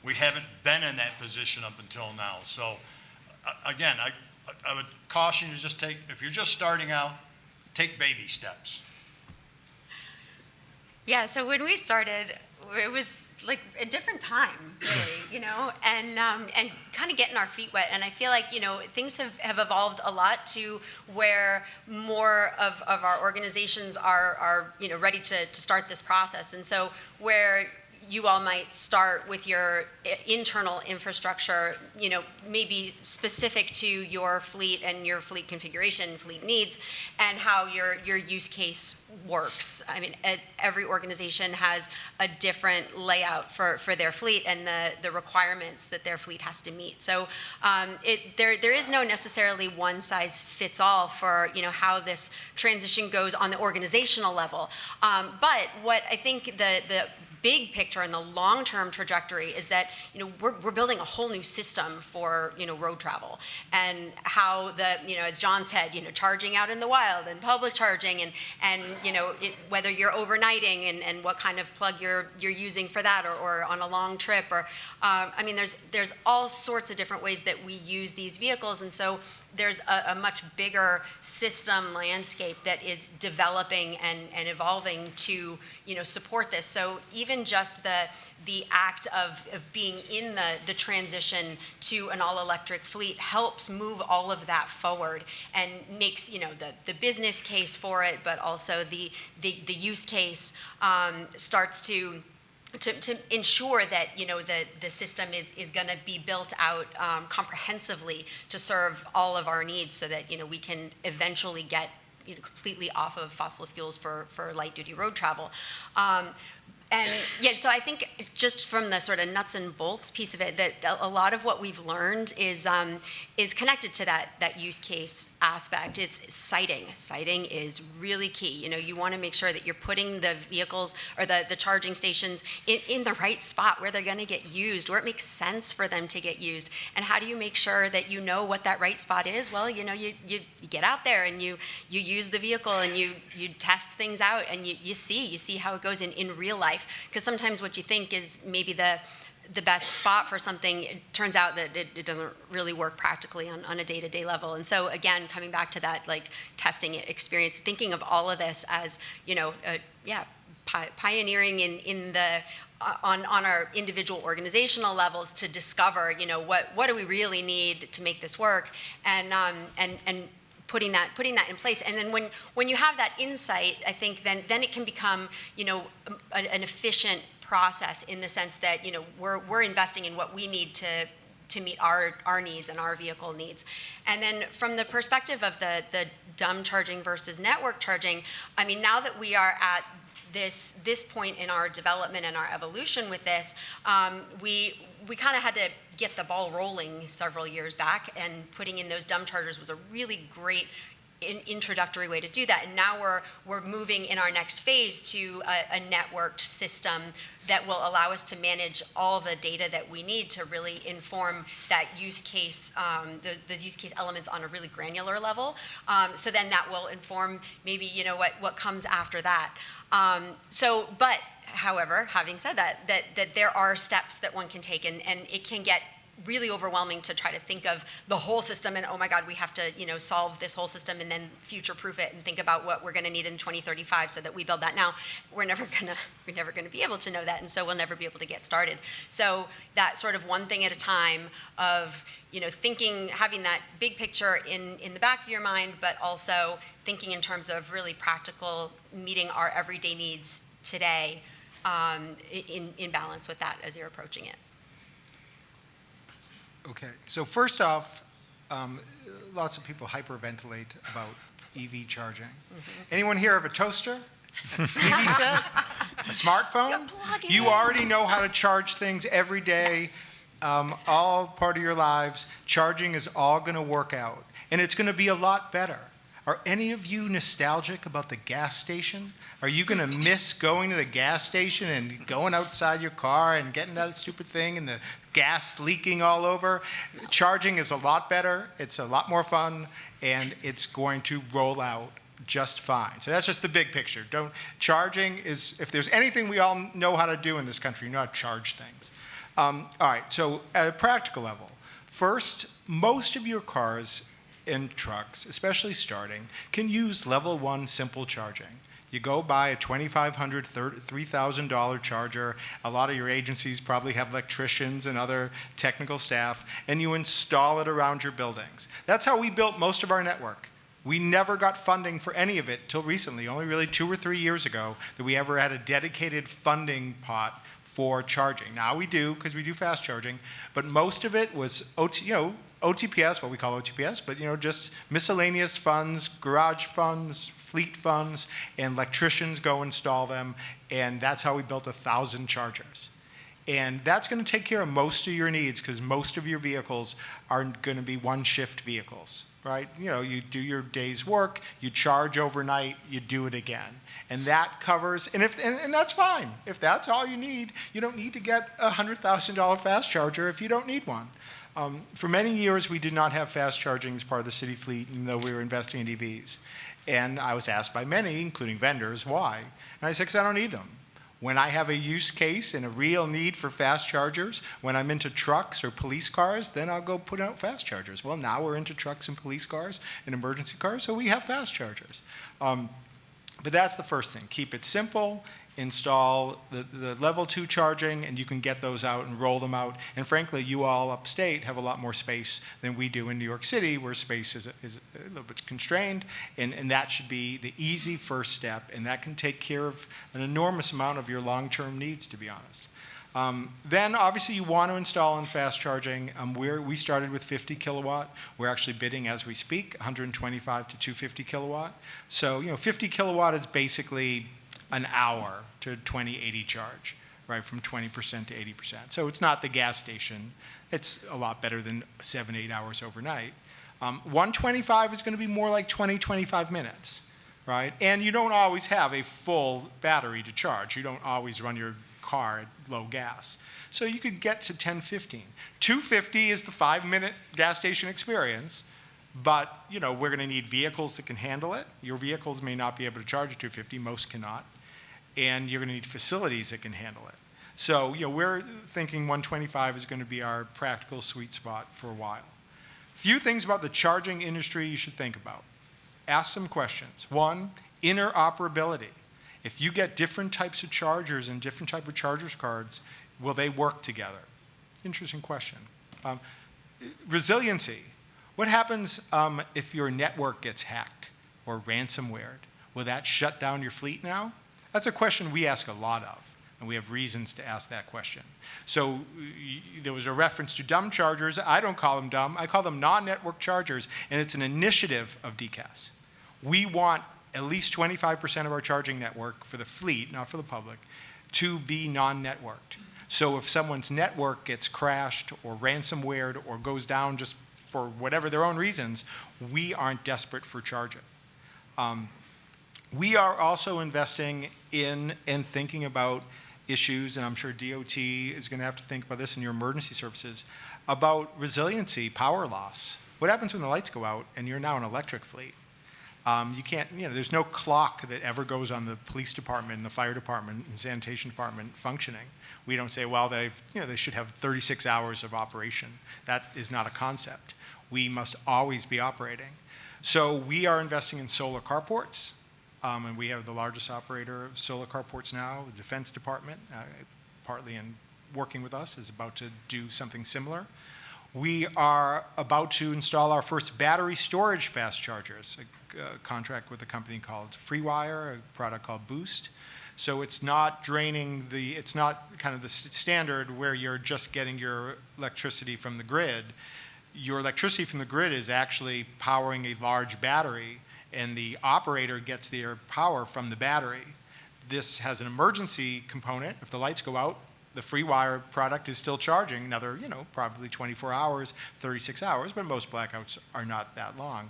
We haven't been in that position up until now. So again, I would caution you to just if you're just starting out, take baby steps. Yeah, so when we started, it was like a different time, really, and kind of getting our feet wet. And I feel like, things have evolved a lot to where more of our organizations are ready to start this process. And so where you all might start with your internal infrastructure, maybe specific to your fleet and your fleet configuration, fleet needs, and how your use case works. I mean, every organization has a different layout for their fleet and the requirements that their fleet has to meet. So there is no necessarily one size fits all for how this transition goes on the organizational level. But what I think the big picture and the long-term trajectory is that we're building a whole new system for road travel, and how as John said, charging out in the wild and public charging, and whether you're overnighting and what kind of plug you're using for that, or on a long trip, or I mean there's all sorts of different ways that we use these vehicles, and so there's a much bigger system landscape that is developing and evolving to support this. So even just the act of being in the transition to an all-electric fleet helps move all of that forward, and makes the business case for it, but also the use case starts to ensure that the system is going to be built out comprehensively to serve all of our needs, so that we can eventually get completely off of fossil fuels for light duty road travel. And yeah, so I think just from the sort of nuts and bolts piece of it, that a lot of what we've learned is connected to that use case aspect. It's siting. Siting is really key. You want to make sure that you're putting the vehicles or the charging stations in the right spot where they're going to get used, where it makes sense for them to get used. And how do you make sure that you know what that right spot is? Well, you get out there and you use the vehicle and you test things out, and you see how it goes in real life. Because sometimes what you think is maybe the best spot for something, it turns out that it doesn't really work practically on a day-to-day level. And so again, coming back to that testing experience, thinking of all of this as pioneering in the on our individual organizational levels to discover what do we really need to make this work, and putting that in place. And then when you have that insight, I think then it can become an efficient process, in the sense that we're investing in what we need to meet our needs and our vehicle needs. And then from the perspective of the dumb charging versus network charging, I mean, now that we are at this point in our development and our evolution with this, we kind of had to get the ball rolling several years back, and putting in those dumb chargers was a really great introductory way to do that. And now we're moving in our next phase to a networked system that will allow us to manage all the data that we need to really inform that use case, those use case elements on a really granular level. So then that will inform maybe what comes after that. But however, having said that there are steps that one can take, and it can get really overwhelming to try to think of the whole system and, oh my God, we have to, solve this whole system and then future-proof it and think about what we're going to need in 2035 so that we build that now. We're never gonna be able to know that, and so we'll never be able to get started. So that sort of one thing at a time of, thinking, having that big picture in the back of your mind, but also thinking in terms of really practical, meeting our everyday needs today, in balance with that as you're approaching it. Okay, so first off, lots of people hyperventilate about EV charging. Anyone here have a toaster? TV set? A smartphone? plug it You in. already know how to charge things every day, all part of your lives. Charging is all going to work out, and it's going to be a lot better. Are any of you nostalgic about the gas station? Are you going to miss going to the gas station and going outside your car and getting that stupid thing and the gas leaking all over? Charging is a lot better, it's a lot more fun, and it's going to roll out just fine. So that's just the big picture. Charging is, if there's anything we all know how to do in this country, you know how to charge things. All right, so at a practical level, first, most of your cars and trucks, especially starting, can use level 1 simple charging. You go buy a $2,500, $3,000 charger. A lot of your agencies probably have electricians and other technical staff, and you install it around your buildings. That's how we built most of our network. We never got funding for any of it till recently, only really 2 or 3 years ago, that we ever had a dedicated funding pot for charging. Now we do, because we do fast charging, but most of it was OTPS, what we call OTPS, but just miscellaneous funds, garage funds, fleet funds, and electricians go install them, and that's how we built 1,000 chargers. And that's going to take care of most of your needs, because most of your vehicles are going to be one-shift vehicles, right? You do your day's work, you charge overnight, you do it again. And that covers, and that's fine. If that's all you need, you don't need to get a $100,000 fast charger if you don't need one. For many years, we did not have fast charging as part of the city fleet, even though we were investing in EVs. And I was asked by many, including vendors, why? And I said, because I don't need them. When I have a use case and a real need for fast chargers, when I'm into trucks or police cars, then I'll go put out fast chargers. Well, now we're into trucks and police cars and emergency cars, so we have fast chargers. But that's the first thing. Keep it simple. Install the level 2 charging, and you can get those out and roll them out. And frankly, you all upstate have a lot more space than we do in New York City, where space is a little bit constrained, and that should be the easy first step, and that can take care of an enormous amount of your long-term needs, to be honest. Then, obviously, you want to install in fast charging. We started with 50 kilowatt. We're actually bidding as we speak, 125 to 250 kilowatt. So, 50 kilowatt is basically an hour to 20/80 charge, right, from 20% to 80%. So it's not the gas station. It's a lot better than 7-8 hours overnight. 125 is going to be more like 20-25 minutes, right? And you don't always have a full battery to charge. You don't always run your car at low gas. So you could get to 10-15. 250 is the 5-minute gas station experience. But, we're going to need vehicles that can handle it. Your vehicles may not be able to charge at 250, most cannot. And you're going to need facilities that can handle it. So, we're thinking 125 is going to be our practical sweet spot for a while. Few things about the charging industry you should think about. Ask some questions. One, interoperability. If you get different types of chargers and different type of chargers cards, will they work together? Interesting question. Resiliency. What happens if your network gets hacked or ransomware? Will that shut down your fleet now? That's a question we ask a lot of, and we have reasons to ask that question. So there was a reference to dumb chargers. I don't call them dumb. I call them non-network chargers, and it's an initiative of DCAS. We want at least 25% of our charging network for the fleet, not for the public, to be non-networked. So if someone's network gets crashed or ransomwared or goes down just for whatever their own reasons, we aren't desperate for charging. We are also investing in and thinking about issues, and I'm sure DOT is going to have to think about this in your emergency services, about resiliency, power loss. What happens when the lights go out and you're now an electric fleet? You can't, there's no clock that ever goes on the police department and the fire department and sanitation department functioning. We don't say, well, they should have 36 hours of operation. That is not a concept. We must always be operating. So we are investing in solar carports, and we have the largest operator of solar carports now. The Defense Department, partly in working with us, is about to do something similar. We are about to install our first battery storage fast chargers, a contract with a company called FreeWire, a product called Boost. So it's not draining it's not kind of the standard where you're just getting your electricity from the grid. Your electricity from the grid is actually powering a large battery, and the operator gets their power from the battery. This has an emergency component. If the lights go out, the FreeWire product is still charging another, probably 24 hours, 36 hours, but most blackouts are not that long.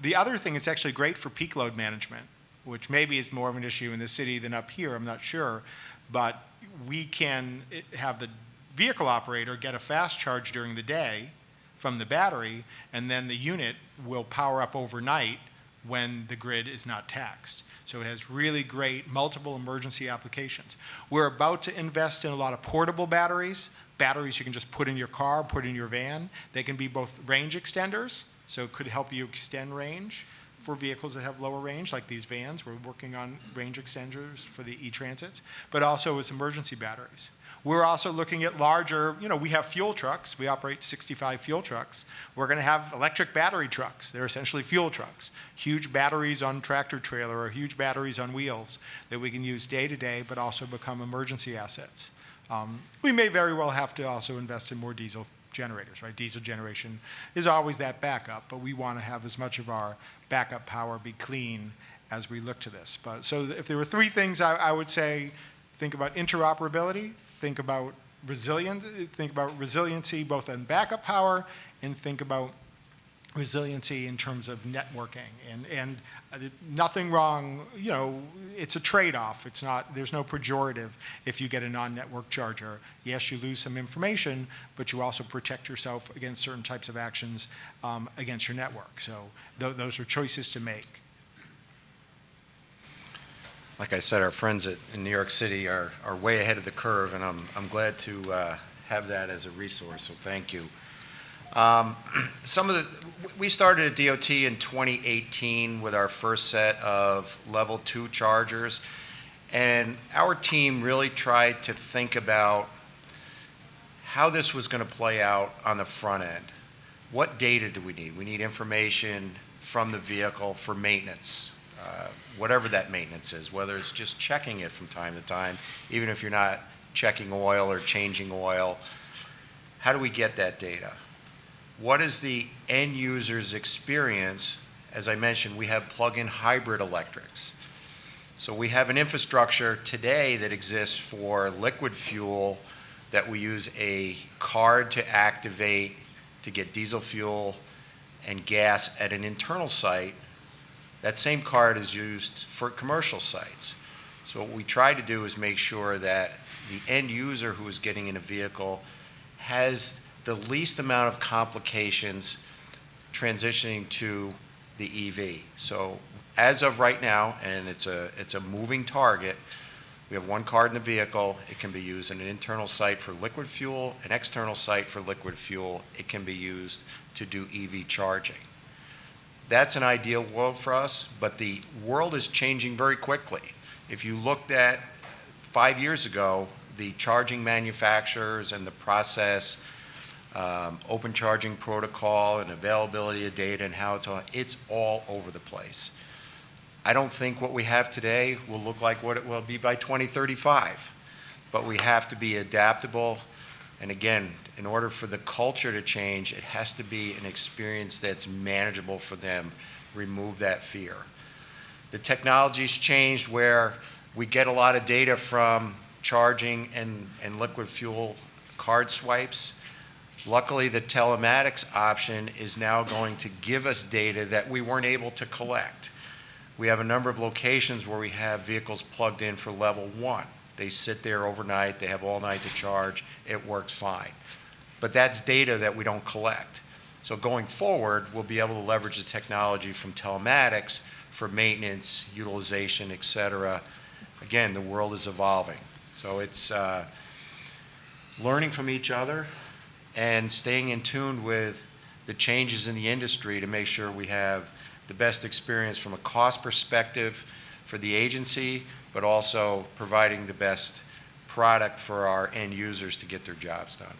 The other thing, it's actually great for peak load management, which maybe is more of an issue in the city than up here, I'm not sure. But we can have the vehicle operator get a fast charge during the day from the battery, and then the unit will power up overnight when the grid is not taxed. So it has really great multiple emergency applications. We're about to invest in a lot of portable batteries you can just put in your car, put in your van. They can be both range extenders, so it could help you extend range for vehicles that have lower range, like these vans. We're working on range extenders for the e-transits, but also as emergency batteries. We're also looking at larger, we have fuel trucks. We operate 65 fuel trucks. We're going to have electric battery trucks. They're essentially fuel trucks. Huge batteries on tractor trailer or huge batteries on wheels that we can use day to day, but also become emergency assets. We may very well have to also invest in more diesel generators, right? Diesel generation is always that backup, but we want to have as much of our backup power be clean as we look to this. But so if there were three things I would say, think about interoperability, think about resiliency both in backup power, and think about resiliency in terms of networking. And nothing wrong, it's a trade-off. There's no pejorative if you get a non-network charger. Yes, you lose some information, but you also protect yourself against certain types of actions against your network. So those are choices to make. Like I said, our friends in New York City are way ahead of the curve, and I'm glad to have that as a resource, so thank you. We started at DOT in 2018 with our first set of level 2 chargers, and our team really tried to think about how this was going to play out on the front end. What data do we need? We need information from the vehicle for maintenance, whatever that maintenance is, whether it's just checking it from time to time, even if you're not checking oil or changing oil. How do we get that data? What is the end user's experience? As I mentioned, we have plug-in hybrid electrics. So we have an infrastructure today that exists for liquid fuel that we use a card to activate to get diesel fuel and gas at an internal site. That same card is used for commercial sites. So what we try to do is make sure that the end user who is getting in a vehicle has the least amount of complications transitioning to the EV. So as of right now, and it's a moving target, we have one card in the vehicle. It can be used in an internal site for liquid fuel, an external site for liquid fuel. It can be used to do EV charging. That's an ideal world for us, but the world is changing very quickly. If you looked at 5 years ago, the charging manufacturers and the process, open charging protocol and availability of data and how it's all over the place. I don't think what we have today will look like what it will be by 2035, but we have to be adaptable. And again, in order for the culture to change, it has to be an experience that's manageable for them. Remove that fear. The technology's changed where we get a lot of data from charging and liquid fuel card swipes. Luckily, the telematics option is now going to give us data that we weren't able to collect. We have a number of locations where we have vehicles plugged in for level 1. They sit there overnight, they have all night to charge, it works fine. But that's data that we don't collect. So going forward, we'll be able to leverage the technology from telematics for maintenance, utilization, et cetera. Again, the world is evolving. So it's learning from each other and staying in tune with the changes in the industry to make sure we have the best experience from a cost perspective for the agency, but also providing the best product for our end users to get their jobs done.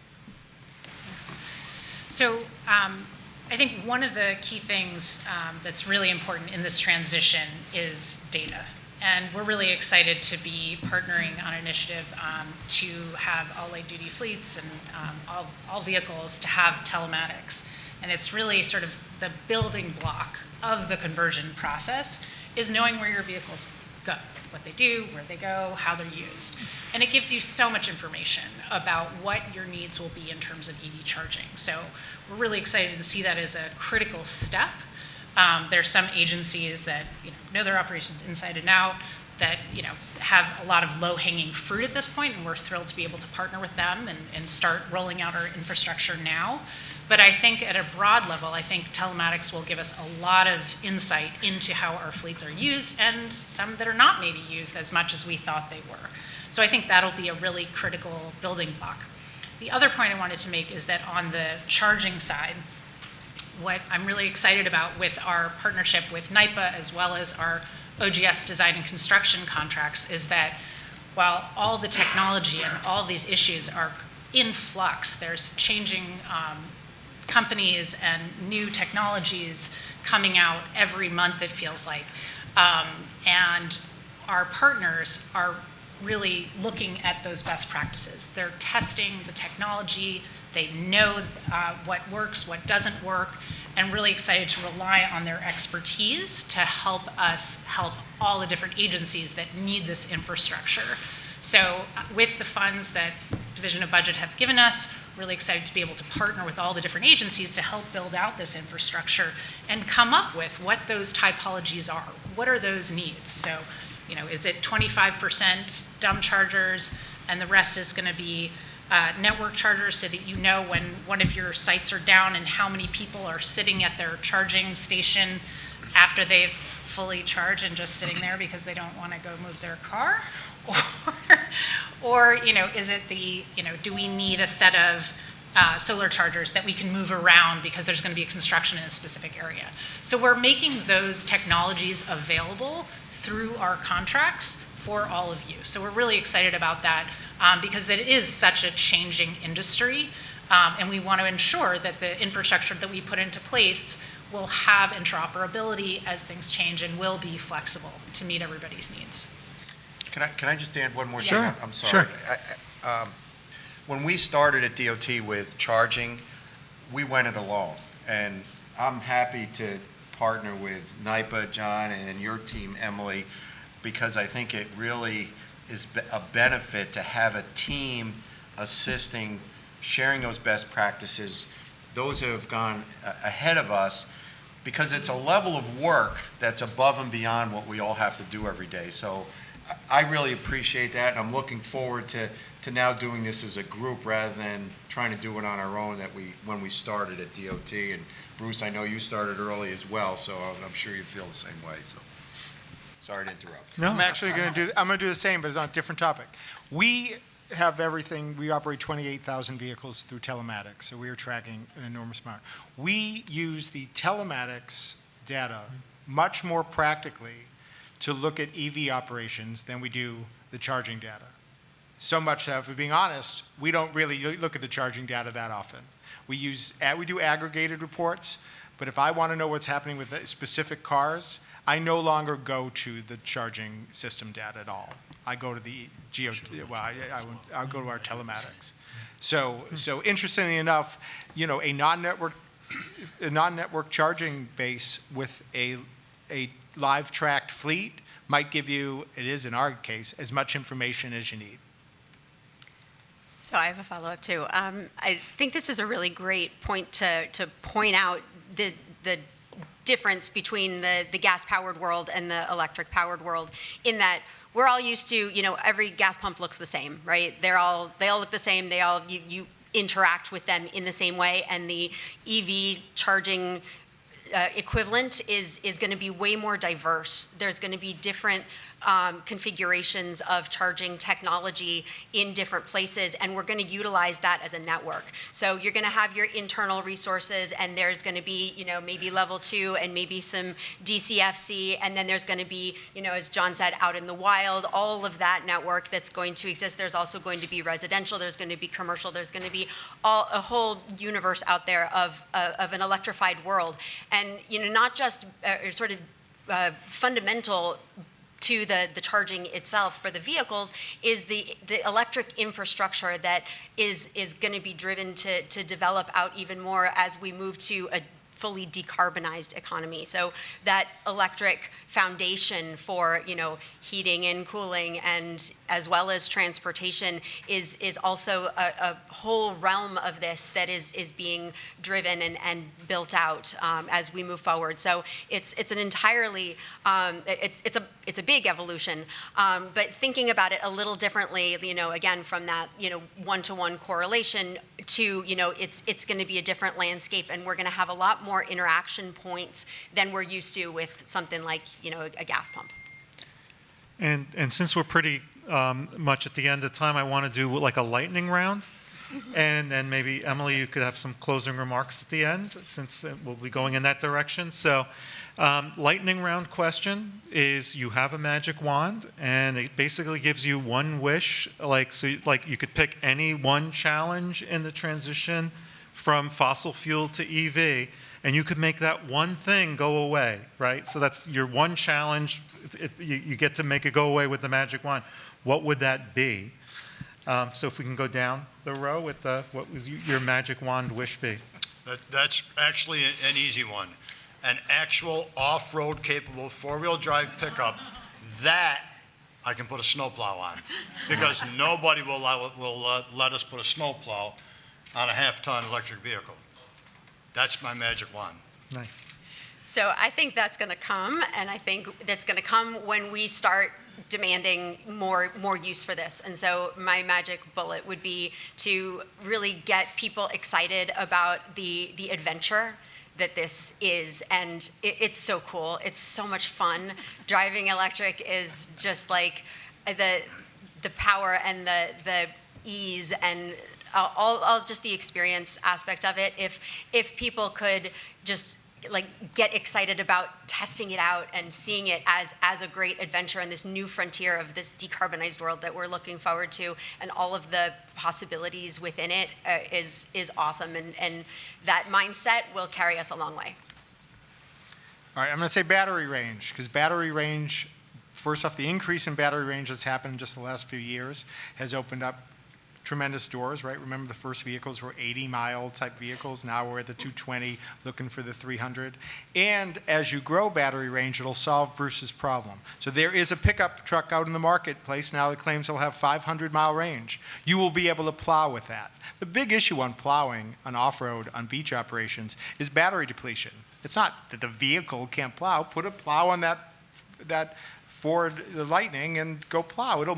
So I think one of the key things that's really important in this transition is data. And we're really excited to be partnering on an initiative to have all light duty fleets and all vehicles to have telematics. And it's really sort of the building block of the conversion process is knowing where your vehicles go, what they do, where they go, how they're used. And it gives you so much information about what your needs will be in terms of EV charging. So we're really excited to see that as a critical step. There are some agencies that know their operations inside and out, that have a lot of low-hanging fruit at this point, and we're thrilled to be able to partner with them and start rolling out our infrastructure now. But I think at a broad level, I think telematics will give us a lot of insight into how our fleets are used, and some that are not maybe used as much as we thought they were. So I think that'll be a really critical building block. The other point I wanted to make is that on the charging side, what I'm really excited about with our partnership with NYPA as well as our OGS design and construction contracts is that while all the technology and all these issues are in flux, there's changing companies and new technologies coming out every month, it feels like. And our partners are really looking at those best practices. They're testing the technology. They know what works, what doesn't work, and really excited to rely on their expertise to help us help all the different agencies that need this infrastructure. So with the funds that Division of Budget have given us, really excited to be able to partner with all the different agencies to help build out this infrastructure and come up with what those typologies are. What are those needs? So, is it 25% dumb chargers and the rest is going to be network chargers, so that when one of your sites are down and how many people are sitting at their charging station after they've fully charged and just sitting there because they don't want to go move their car? Or is it do we need a set of solar chargers that we can move around because there's going to be a construction in a specific area? So we're making those technologies available through our contracts for all of you. So we're really excited about that because it is such a changing industry, and we want to ensure that the infrastructure that we put into place will have interoperability as things change and will be flexible to meet everybody's needs. Can I just add one more thing? Sure. I'm sorry. Sure. When we started at DOT with charging, we went it alone. And I'm happy to partner with NYPA, John, and your team, Emily, because I think it really is a benefit to have a team assisting, sharing those best practices, those who have gone ahead of us, because it's a level of work that's above and beyond what we all have to do every day. So I really appreciate that, and I'm looking forward to now doing this as a group rather than trying to do it on our own when we started at DOT. And Bruce, I know you started early as well, so I'm sure you feel the same way. So sorry to interrupt. No. I'm actually going to do the same, but it's on a different topic. We have everything. We operate 28,000 vehicles through telematics, so we are tracking an enormous amount. We use the telematics data much more practically to look at EV operations than we do the charging data. So much that, if we're being honest, we don't really look at the charging data that often. We do aggregated reports, but if I want to know what's happening with specific cars, I no longer go to the charging system data at all. I go to the I go to our telematics. So interestingly enough, a non-network charging base with a live tracked fleet might give you, it is in our case, as much information as you need. So I have a follow-up too. I think this is a really great point to point out the difference between the gas-powered world and the electric-powered world, in that we're all used to, every gas pump looks the same, right? They all look the same. You interact with them in the same way, and the EV charging equivalent is going to be way more diverse. There's going to be different configurations of charging technology in different places, and we're going to utilize that as a network. So you're going to have your internal resources, and there's going to be, maybe level 2 and maybe some DCFC, and then there's going to be, as John said, out in the wild, all of that network that's going to exist. There's also going to be residential, there's going to be commercial, there's going to be a whole universe out there of an electrified world. And, not just sort of fundamental to the charging itself for the vehicles is the electric infrastructure that is going to be driven to develop out even more as we move to a fully decarbonized economy. So that electric foundation for heating and cooling, and as well as transportation, is also a whole realm of this that is being driven and built out as we move forward. So it's an entirely it's a big evolution, but thinking about it a little differently, again from that one-to-one correlation to it's going to be a different landscape, and we're going to have a lot more interaction points than we're used to with something like a gas pump. And since we're pretty much at the end of time, I want to do like a lightning round. And then maybe, Emily, you could have some closing remarks at the end, since we'll be going in that direction. So lightning round question is, you have a magic wand, and it basically gives you one wish. Like you could pick any one challenge in the transition from fossil fuel to EV, and you could make that one thing go away, right? So that's your one challenge. You get to make it go away with the magic wand. What would that be? So if we can go down the row with what was your magic wand wish be? That's actually an easy one. An actual off-road capable four-wheel drive pickup that I can put a snowplow on, because nobody will let us put a snowplow on a half-ton electric vehicle. That's my magic wand. Nice. So I think that's going to come, and I think that's going to come when we start demanding more use for this. And so my magic bullet would be to really get people excited about the adventure that this is. And it's so cool. It's so much fun. Driving electric is just like the power and the ease and all just the experience aspect of it. If people could just get excited about testing it out and seeing it as a great adventure and this new frontier of this decarbonized world that we're looking forward to, and all of the possibilities within it is awesome, and that mindset will carry us a long way. All right, I'm going to say battery range, because battery range, first off, the increase in battery range that's happened in just the last few years has opened up tremendous doors, right? Remember, the first vehicles were 80-mile type vehicles. Now we're at the 220, looking for the 300. And as you grow battery range, it'll solve Bruce's problem. So there is a pickup truck out in the marketplace now that claims it'll have 500-mile range. You will be able to plow with that. The big issue on plowing, on off-road, on beach operations, is battery depletion. It's not that the vehicle can't plow. Put a plow on that Ford the Lightning and go plow. It'll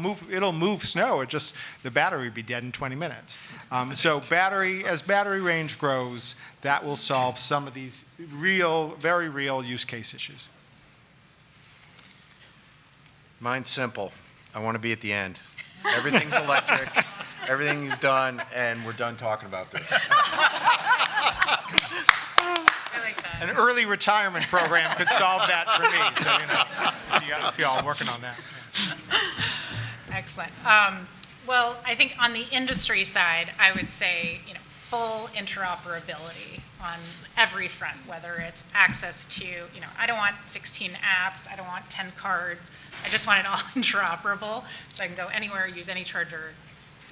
move snow. The battery would be dead in 20 minutes. So as battery range grows, that will solve some of these very real use case issues. Mine's simple. I want to be at the end. Everything's electric. Everything is done, and we're done talking about this. I like that. An early retirement program could solve that for me. So, if y'all are working on that. Yeah. Excellent. Well, I think on the industry side, I would say, full interoperability on every front, whether it's access to, I don't want 16 apps, I don't want 10 cards, I just want it all interoperable so I can go anywhere, use any charger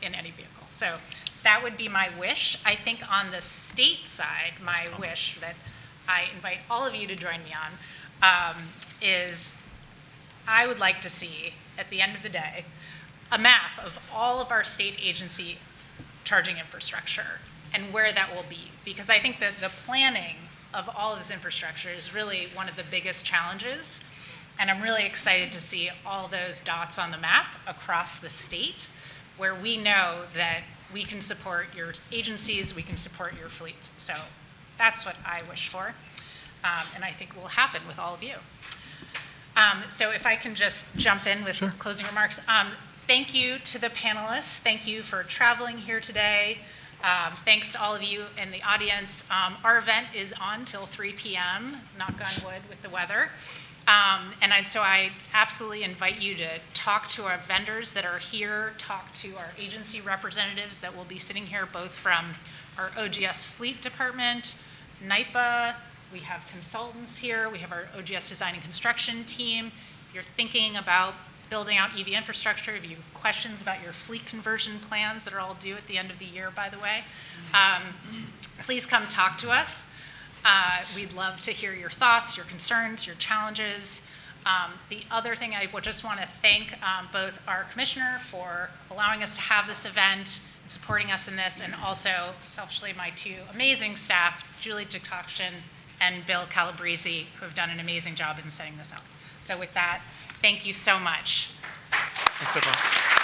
in any vehicle. So that would be my wish. I think on the state side, my wish that I invite all of you to join me on is I would like to see, at the end of the day, a map of all of our state agency charging infrastructure and where that will be. Because I think that the planning of all of this infrastructure is really one of the biggest challenges. And I'm really excited to see all those dots on the map across the state, where we know that we can support your agencies, we can support your fleets. So that's what I wish for, and I think will happen with all of you. So if I can just jump in with closing remarks. Thank you to the panelists. Thank you for traveling here today. Thanks to all of you in the audience. Our event is on till 3 p.m., knock on wood with the weather. So I absolutely invite you to talk to our vendors that are here, talk to our agency representatives that will be sitting here, both from our OGS Fleet Department, NYPA, we have consultants here, we have our OGS Design and Construction team. If you're thinking about building out EV infrastructure, if you have questions about your fleet conversion plans that are all due at the end of the year, by the way, please come talk to us. We'd love to hear your thoughts, your concerns, your challenges. The other thing I would just want to thank both our commissioner for allowing us to have this event and supporting us in this, and also selfishly my two amazing staff, Julie Decoction and Bill Calabrese, who have done an amazing job in setting this up. So with that, thank you so much. Thanks, everyone.